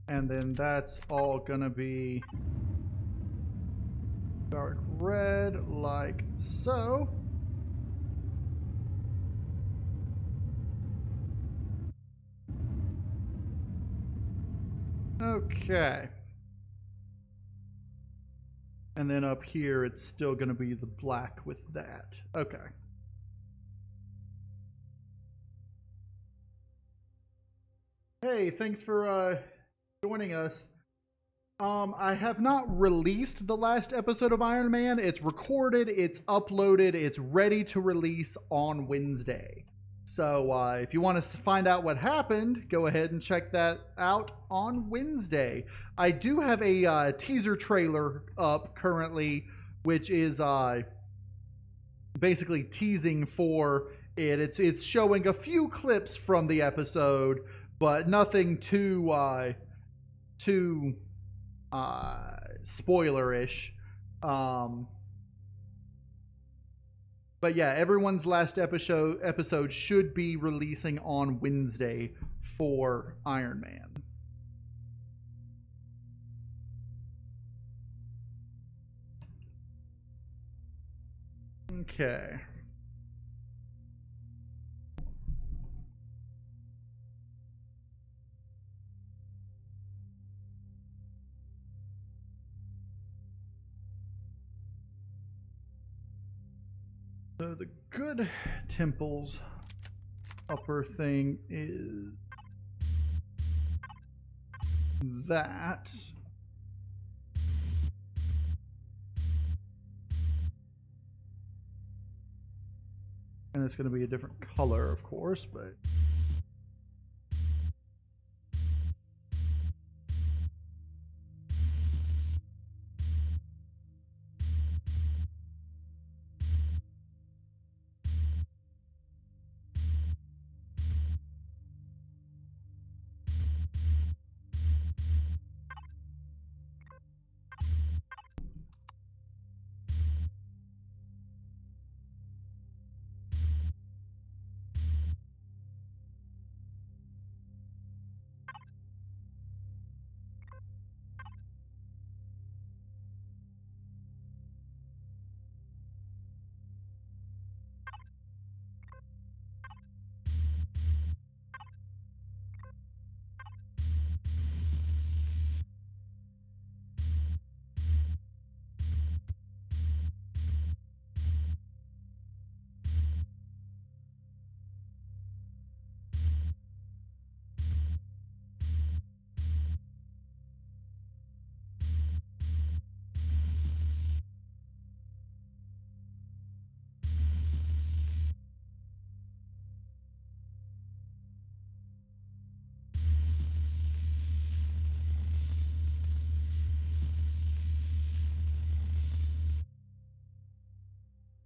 And then that's all gonna be dark red, like so. Okay. And then up here, it's still gonna be the black with that. Okay. Hey, thanks for joining us. I have not released the last episode of Iron Man. It's recorded, it's uploaded, it's ready to release on Wednesday. So if you want to find out what happened, go ahead and check that out on Wednesday. I do have a teaser trailer up currently, which is basically teasing for it. It's showing a few clips from the episode, but nothing too spoiler-ish. But yeah, everyone's last episode should be releasing on Wednesday for Iron Man. Okay. So the good temple's upper thing is that. And it's going to be a different color, of course, but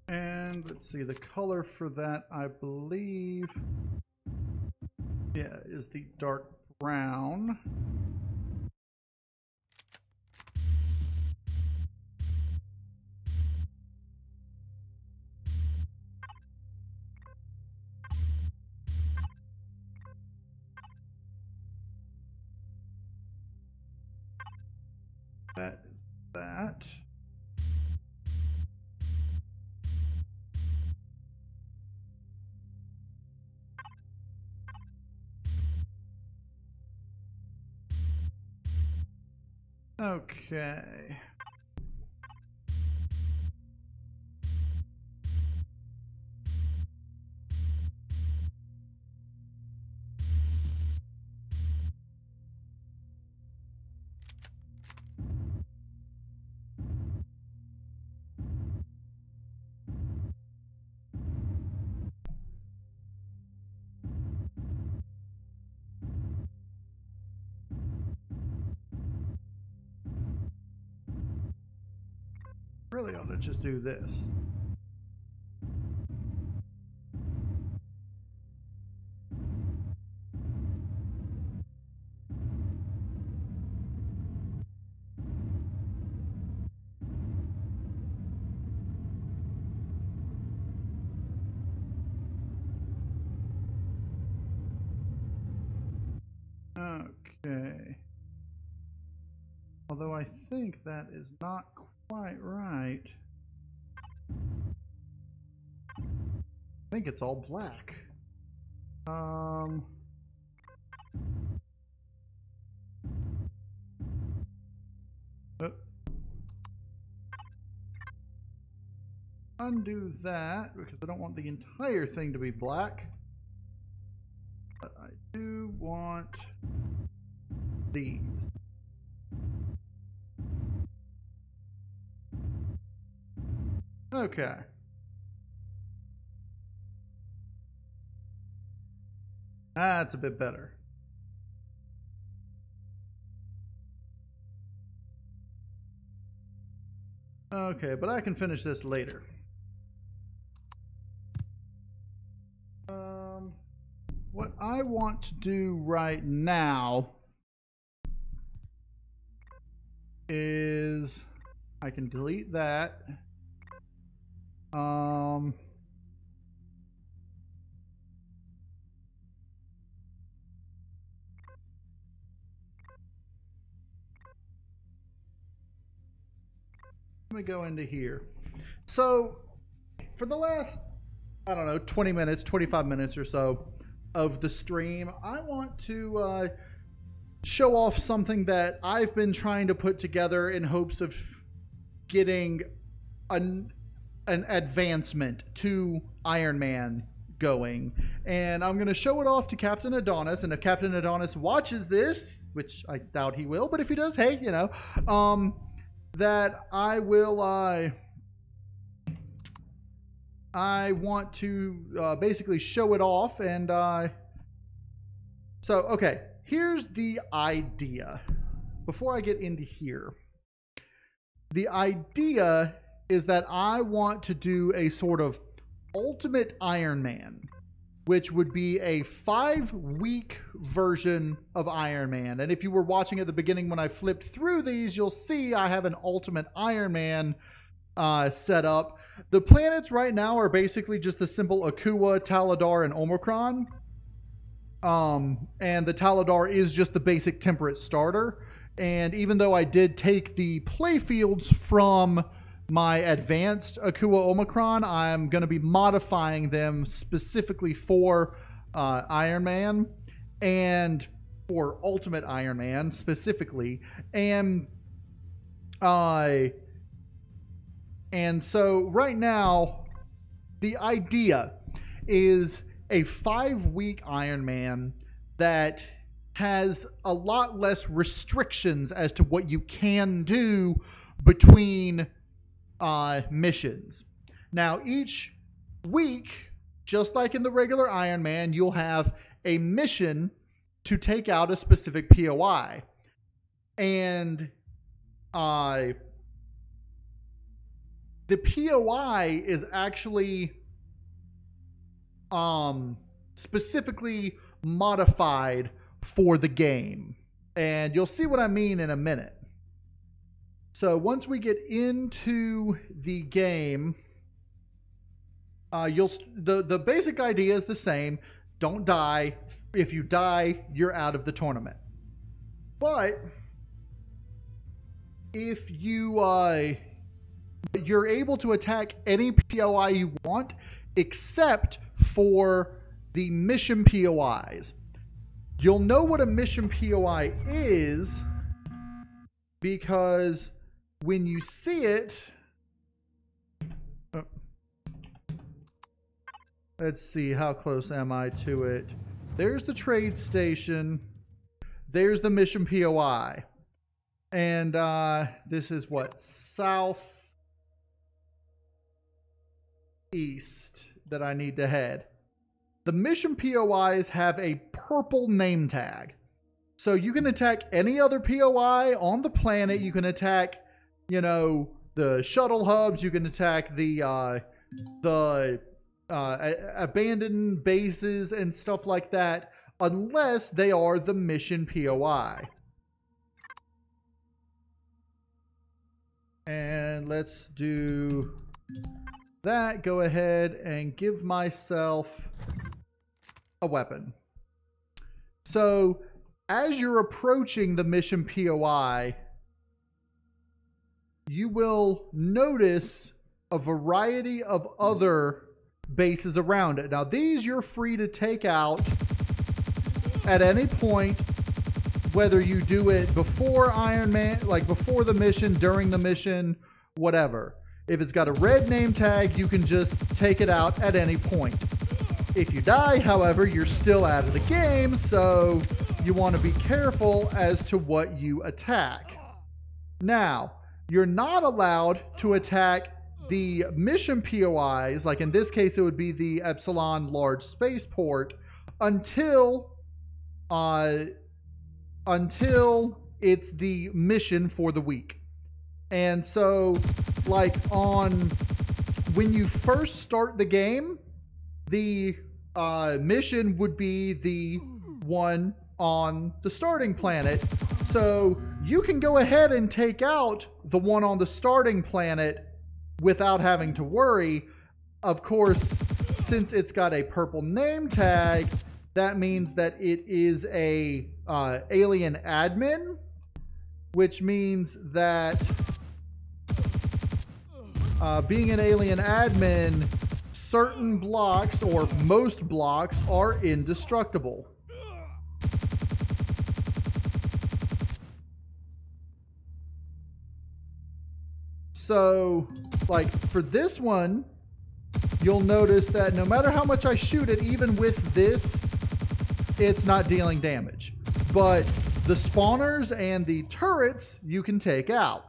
and let's see, the color for that, I believe, yeah, is the dark brown. Okay. Really ought to just do this. Okay. Although I think that is not quite right. I think it's all black. Undo that because I don't want the entire thing to be black. But I do want these. Okay. That's a bit better. Okay, but I can finish this later. What I want to do right now is I can delete that. Let me go into here. So for the last, I don't know, 20 minutes, 25 minutes or so of the stream, I want to show off something that I've been trying to put together in hopes of getting an advancement to Iron Man going. And I'm going to show it off to Captain Adonis. And if Captain Adonis watches this, which I doubt he will, but if he does, hey, you know, that I will, I want to basically show it off. And so, okay, here's the idea. Before I get into here, the idea is that I want to do a sort of Ultimate Iron Man, which would be a 5-week version of Iron Man. And if you were watching at the beginning when I flipped through these, you'll see I have an Ultimate Iron Man set up. The planets right now are basically just the simple Akua, Taladar, and Omicron. And the Taladar is just the basic temperate starter. And even though I did take the playfields from my advanced Akua Omicron, I'm going to be modifying them specifically for Iron Man and for Ultimate Iron Man specifically. And so right now, the idea is a 5-week Iron Man that has a lot less restrictions as to what you can do between missions. Now, each week, just like in the regular Iron Man, you'll have a mission to take out a specific POI. And the POI is actually specifically modified for the game. And you'll see what I mean in a minute. So once we get into the game, the basic idea is the same. Don't die. If you die, you're out of the tournament. But if you're able to attack any POI you want, except for the mission POIs. You'll know what a mission POI is because when you see it, let's see, how close am I to it? There's the trade station. There's the mission POI. And this is what? Southeast that I need to head. The mission POIs have a purple name tag. So you can attack any other POI on the planet. You can attack, you know, the shuttle hubs. You can attack the abandoned bases and stuff like that, unless they are the mission POI. And let's do that. Go ahead and give myself a weapon. So as you're approaching the mission POI, you will notice a variety of other bases around it. Now these you're free to take out at any point, whether you do it before Iron Man, like before the mission, during the mission, whatever. If it's got a red name tag, you can just take it out at any point. If you die, however, you're still out of the game, so you want to be careful as to what you attack. Now, you're not allowed to attack the mission POIs, like in this case it would be the Epsilon large spaceport, until it's the mission for the week. And so, like when you first start the game, the mission would be the one on the starting planet. So you can go ahead and take out the one on the starting planet without having to worry. Of course, since it's got a purple name tag, that means that it is a alien admin, which means that being an alien admin, certain blocks or most blocks are indestructible. So, like for this one, you'll notice that no matter how much I shoot it, even with this, it's not dealing damage. But the spawners and the turrets you can take out.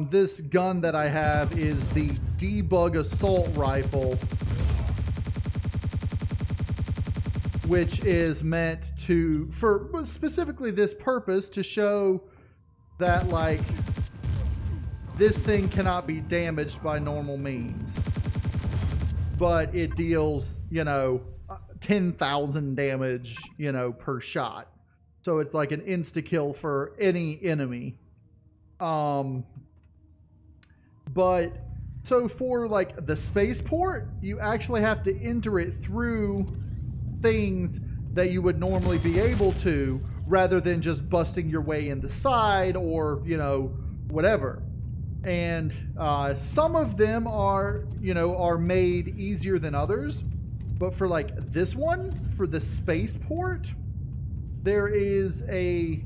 This gun that I have is the debug assault rifle, which is meant to, for specifically this purpose, to show that like this thing cannot be damaged by normal means, but it deals, you know, 10,000 damage, you know, per shot. So it's like an insta-kill for any enemy. But so for like the spaceport, you actually have to enter it through things that you would normally be able to, rather than just busting your way in the side or, you know, whatever. And some of them are, you know, are made easier than others. But for like this one, for the spaceport, there is a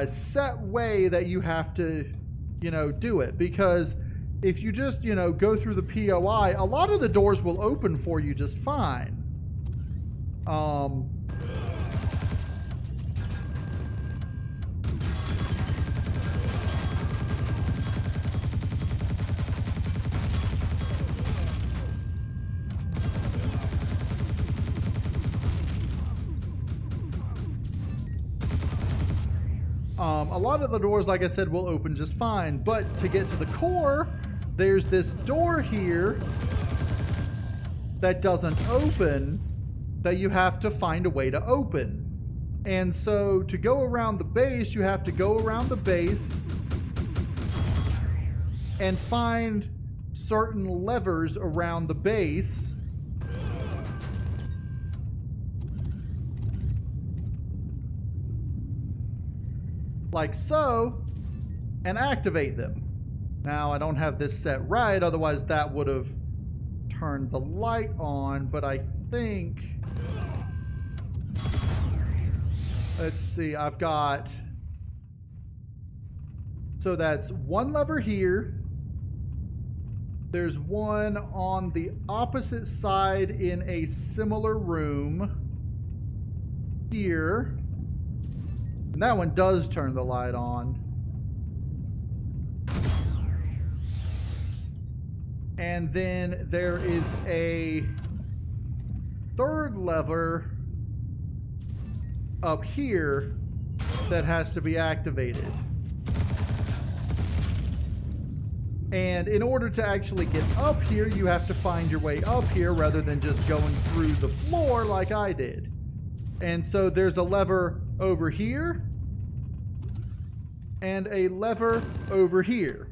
set way that you have to, you know, do it. Because if you just, you know, go through the POI, a lot of the doors will open for you just fine. A lot of the doors, like I said, will open just fine, but to get to the core, there's this door here that doesn't open, that you have to find a way to open. And so to go around the base, you have to go around the base and find certain levers around the base. like so, and activate them. Now, I don't have this set right, otherwise that would have turned the light on, but I think... Let's see, I've got... So that's one lever here. There's one on the opposite side in a similar room here. And that one does turn the light on. And then there is a third lever up here that has to be activated. And in order to actually get up here, you have to find your way up here rather than just going through the floor like I did. And so there's a lever over here and a lever over here.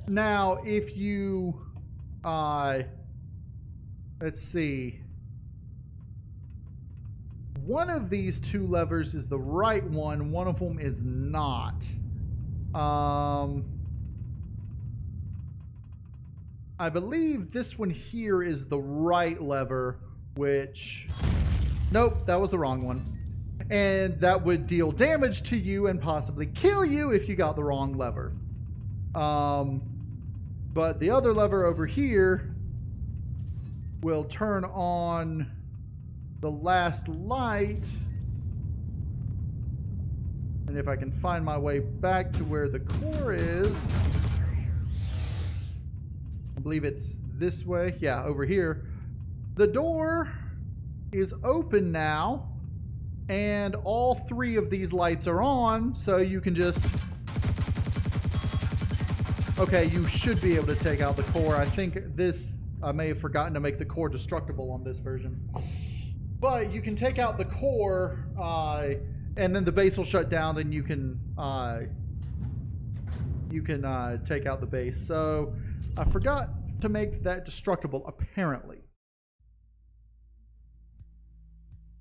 Now, if you, let's see, one of these two levers is the right one of them is not. I believe this one here is the right lever, which, nope, that was the wrong one. And that would deal damage to you and possibly kill you if you got the wrong lever. But the other lever over here will turn on the last light. And if I can find my way back to where the core is, I believe it's this way. Yeah, over here. The door is open now, and all three of these lights are on, so you can just... Okay, you should be able to take out the core. I think this, I may have forgotten to make the core destructible on this version. But you can take out the core, and then the base will shut down, then you can take out the base. So I forgot to make that destructible, apparently.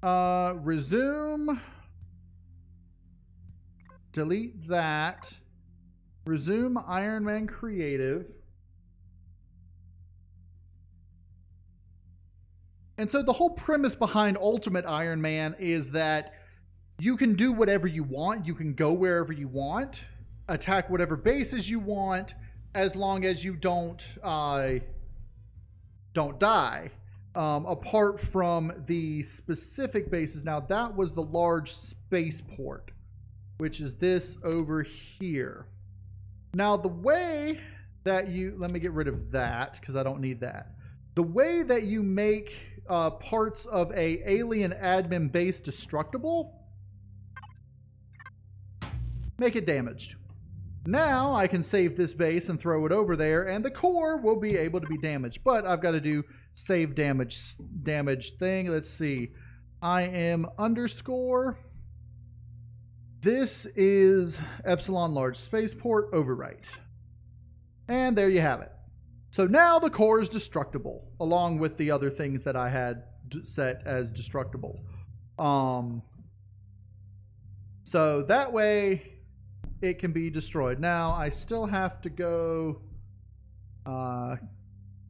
Resume. Delete that. Resume Iron Man Creative. And so the whole premise behind Ultimate Iron Man is that you can do whatever you want. You can go wherever you want, attack whatever bases you want, as long as you don't die. Apart from the specific bases. Now that was the large spaceport, which is this over here. Now the way that you, let me get rid of that because I don't need that. The way that you make parts of a alien admin base destructible, make it damaged. Now I can save this base and throw it over there, and the core will be able to be damaged. But I've got to do save damage thing. Let's see. IM underscore. This is Epsilon large spaceport overwrite. And there you have it. So now the core is destructible, along with the other things that I had set as destructible. So that way it can be destroyed. Now I still have to go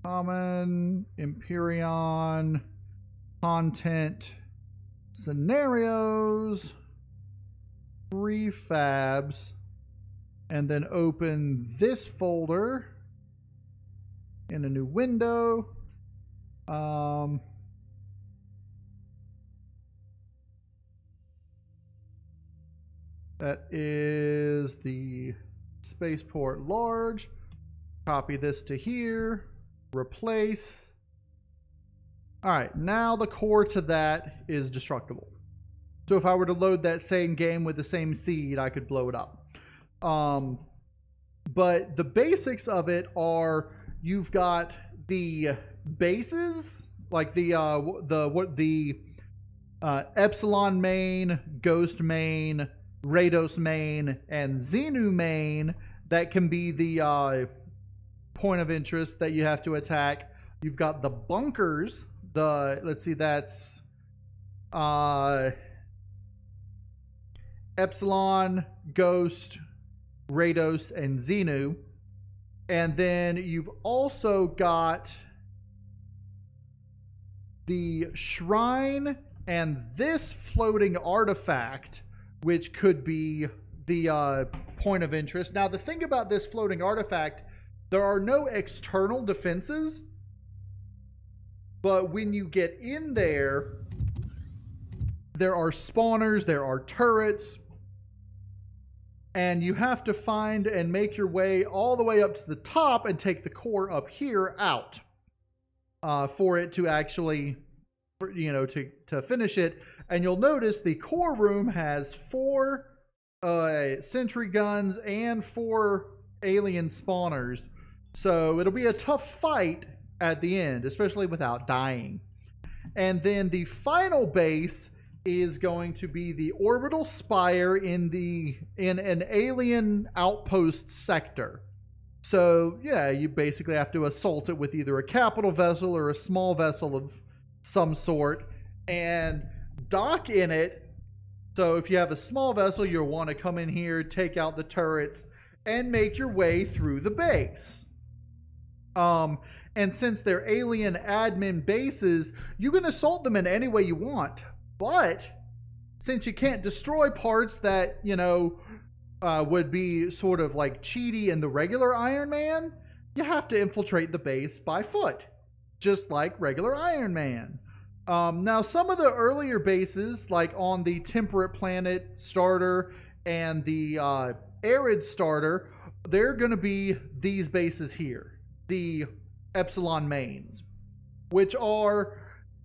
common, Empyrion, content, scenarios, prefabs, and then open this folder in a new window. That is the spaceport large. Copy this to here. Replace. All right, now the core to that is destructible. So if I were to load that same game with the same seed, I could blow it up. But the basics of it are you've got the bases, like the Epsilon main, Ghost main, Rados main, and Xenu main that can be the point of interest that you have to attack. You've got the bunkers. Let's see, that's Epsilon, Ghost, Rados, and Xenu. And then you've also got the Shrine and this floating artifact, which could be the point of interest. Now, the thing about this floating artifact, there are no external defenses, but when you get in there, there are spawners, there are turrets, and you have to find and make your way all the way up to the top and take the core up here out for it to actually, you know, to finish it. And you'll notice the core room has 4 sentry guns and 4 alien spawners. So it'll be a tough fight at the end, especially without dying. And then the final base is going to be the orbital spire in an alien outpost sector. So yeah, you basically have to assault it with either a capital vessel or a small vessel of some sort and dock in it. So if you have a small vessel, you'll want to come in here, take out the turrets, and make your way through the base. And since they're alien admin bases, you can assault them in any way you want. But since you can't destroy parts that, you know, would be sort of like cheaty in the regular Iron Man, you have to infiltrate the base by foot, just like regular Iron Man. Now, some of the earlier bases, like on the Temperate Planet starter and the Arid starter, they're going to be these bases here, the Epsilon mains, which are,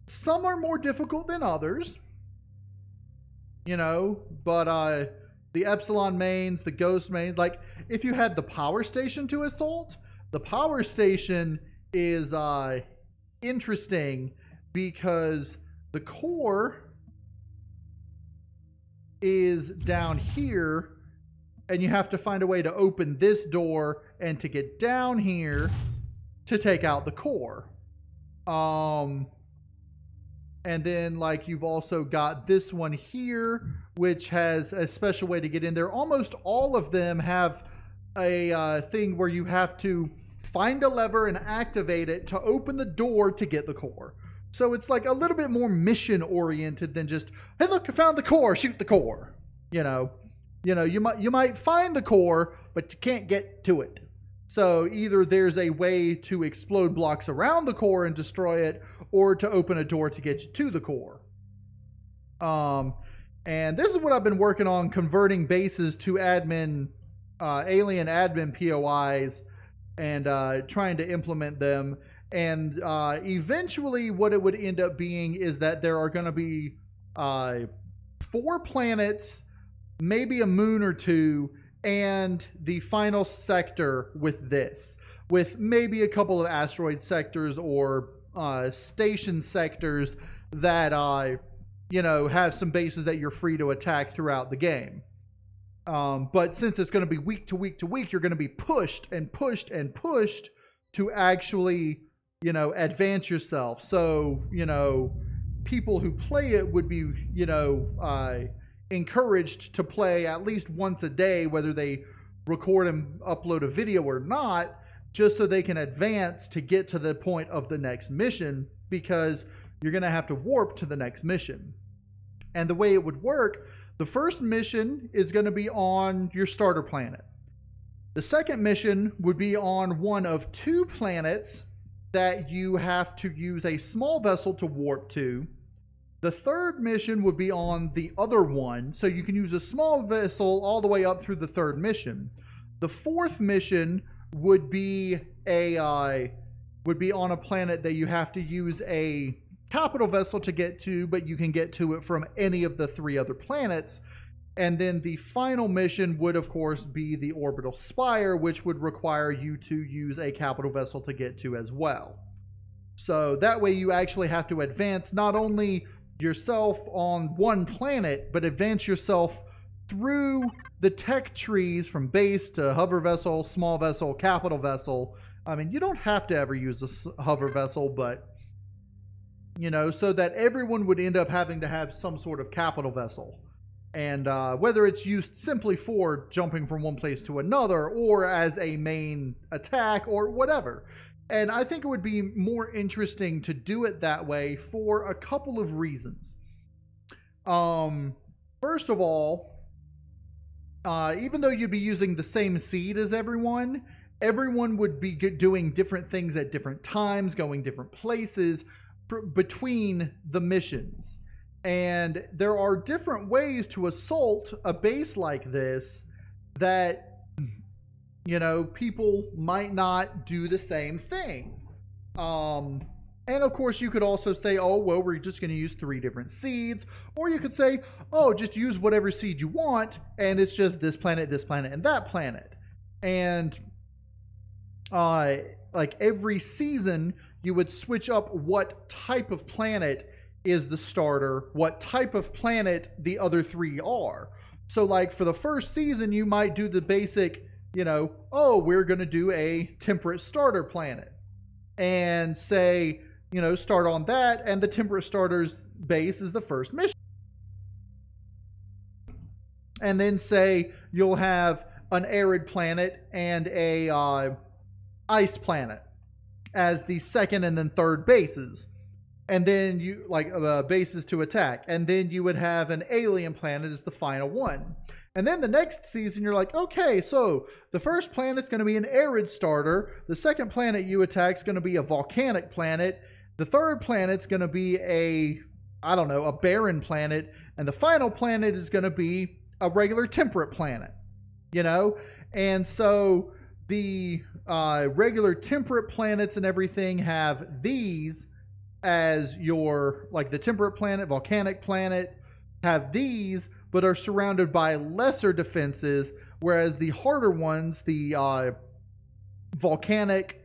some are more difficult than others, you know, but the Epsilon mains, the Ghost mains, like if you had the power station to assault, the power station is interesting because the core is down here and you have to find a way to open this door and to get down here to take out the core. And then like you've also got this one here, which has a special way to get in there. Almost all of them have a thing where you have to find a lever and activate it to open the door to get the core. So it's like a little bit more mission oriented than just, hey, look, I found the core, shoot the core. You know, you might find the core, but you can't get to it. So either there's a way to explode blocks around the core and destroy it, or to open a door to get you to the core. And this is what I've been working on, converting bases to admin, alien admin POIs, and trying to implement them. And eventually what it would end up being is that there are going to be 4 planets, maybe a moon or 2, and the final sector with this, with maybe a couple of asteroid sectors or station sectors that you know, have some bases that you're free to attack throughout the game. But since it's going to be week to week to week, you're going to be pushed and pushed and pushed to actually, you know, advance yourself. So, you know, people who play it would be, you know, encouraged to play at least once a day, whether they record and upload a video or not, just so they can advance to get to the point of the next mission, because you're going to have to warp to the next mission. And the way it would work, the first mission is going to be on your starter planet. The second mission would be on one of 2 planets that you have to use a small vessel to warp to. The third mission would be on the other one, so you can use a small vessel all the way up through the third mission. The fourth mission would be on a planet that you have to use a capital vessel to get to, but you can get to it from any of the 3 other planets. And then the final mission would, of course, be the orbital spire, which would require you to use a capital vessel to get to as well. So that way you actually have to advance not only yourself on one planet, but advance yourself through the tech trees from base to hover vessel, small vessel, capital vessel. I mean, you don't have to ever use a hover vessel, but, you know, so that everyone would end up having to have some sort of capital vessel. And whether it's used simply for jumping from one place to another or as a main attack or whatever. And I think it would be more interesting to do it that way for a couple of reasons. First of all, even though you'd be using the same seed as everyone would be doing different things at different times, going different places between the missions. And there are different ways to assault a base like this that, you know, people might not do the same thing. And of course, you could also say, oh, well, we're just going to use 3 different seeds. Or you could say, oh, just use whatever seed you want, and it's just this planet, and that planet. And like every season, you would switch up what type of planet is the starter, what type of planet the other 3 are. So like for the first season, you might do the basic, you know, oh, we're going to do a temperate starter planet. And say, you know, start on that, and the temperate starter's base is the first mission. And then say you'll have an arid planet and a ice planet as the second and then third bases. And then you like bases to attack. And then you would have an alien planet as the final one. And then the next season, you're like, okay, so the first planet's going to be an arid starter. The second planet you attack is going to be a volcanic planet. The third planet's going to be a barren planet. And the final planet is going to be a regular temperate planet, you know? And so the regular temperate planets and everything have these as your, like the temperate planet, volcanic planet, have these, but are surrounded by lesser defenses, whereas the harder ones, the volcanic,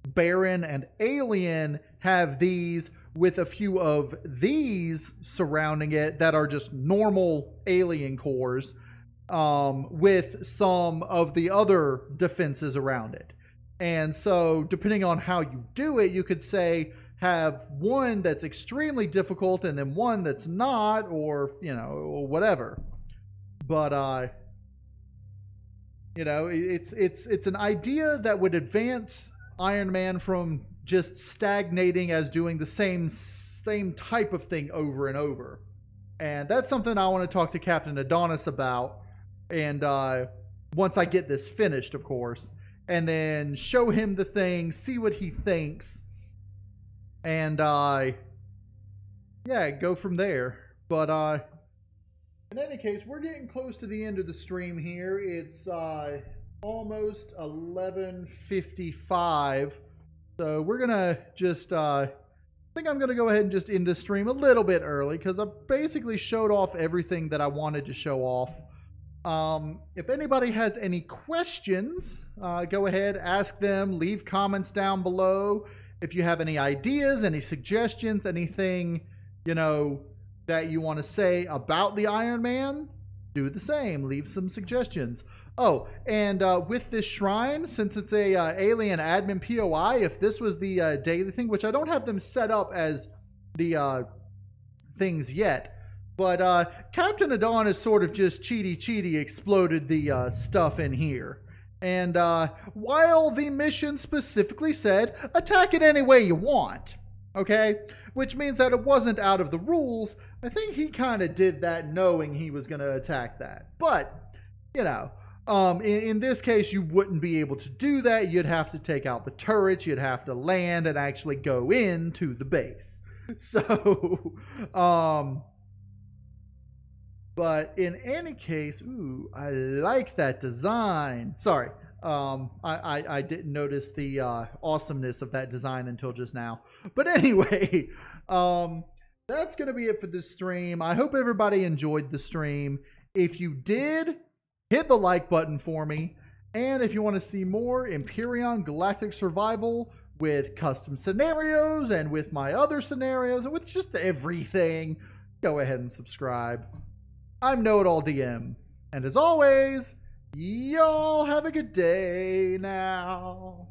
barren, and alien, have these with a few of these surrounding it that are just normal alien cores, with some of the other defenses around it. And so depending on how you do it, you could say have one that's extremely difficult and then one that's not, or, you know, whatever. But, you know, it's an idea that would advance Iron Man from just stagnating as doing the same type of thing over and over. And that's something I want to talk to Captain Adonis about. And once I get this finished, of course, and then show him the thing, see what he thinks, and yeah, go from there. But in any case, we're getting close to the end of the stream here. It's almost 11:55. So we're gonna just I think I'm gonna go ahead and just end this stream a little bit early, because I basically showed off everything that I wanted to show off. If anybody has any questions, go ahead, ask them, leave comments down below. If you have any ideas, any suggestions, anything, you know, that you want to say about the Iron Man, do the same. Leave some suggestions. Oh, and with this shrine, since it's a alien admin POI, if this was the daily thing, which I don't have them set up as the things yet, but Captain Adonis sort of just cheaty exploded the stuff in here. And while the mission specifically said, attack it any way you want, okay? Which means that it wasn't out of the rules. I think he kind of did that knowing he was going to attack that. But, you know, in this case, you wouldn't be able to do that. You'd have to take out the turrets. You'd have to land and actually go into the base. So, but in any case, ooh, I like that design. Sorry, I didn't notice the awesomeness of that design until just now. But anyway, that's going to be it for this stream. I hope everybody enjoyed the stream. If you did, hit the like button for me. And if you want to see more Empyrion Galactic Survival with custom scenarios and with my other scenarios and with just everything, go ahead and subscribe. I'm KnowItAllDM, and as always, y'all have a good day now.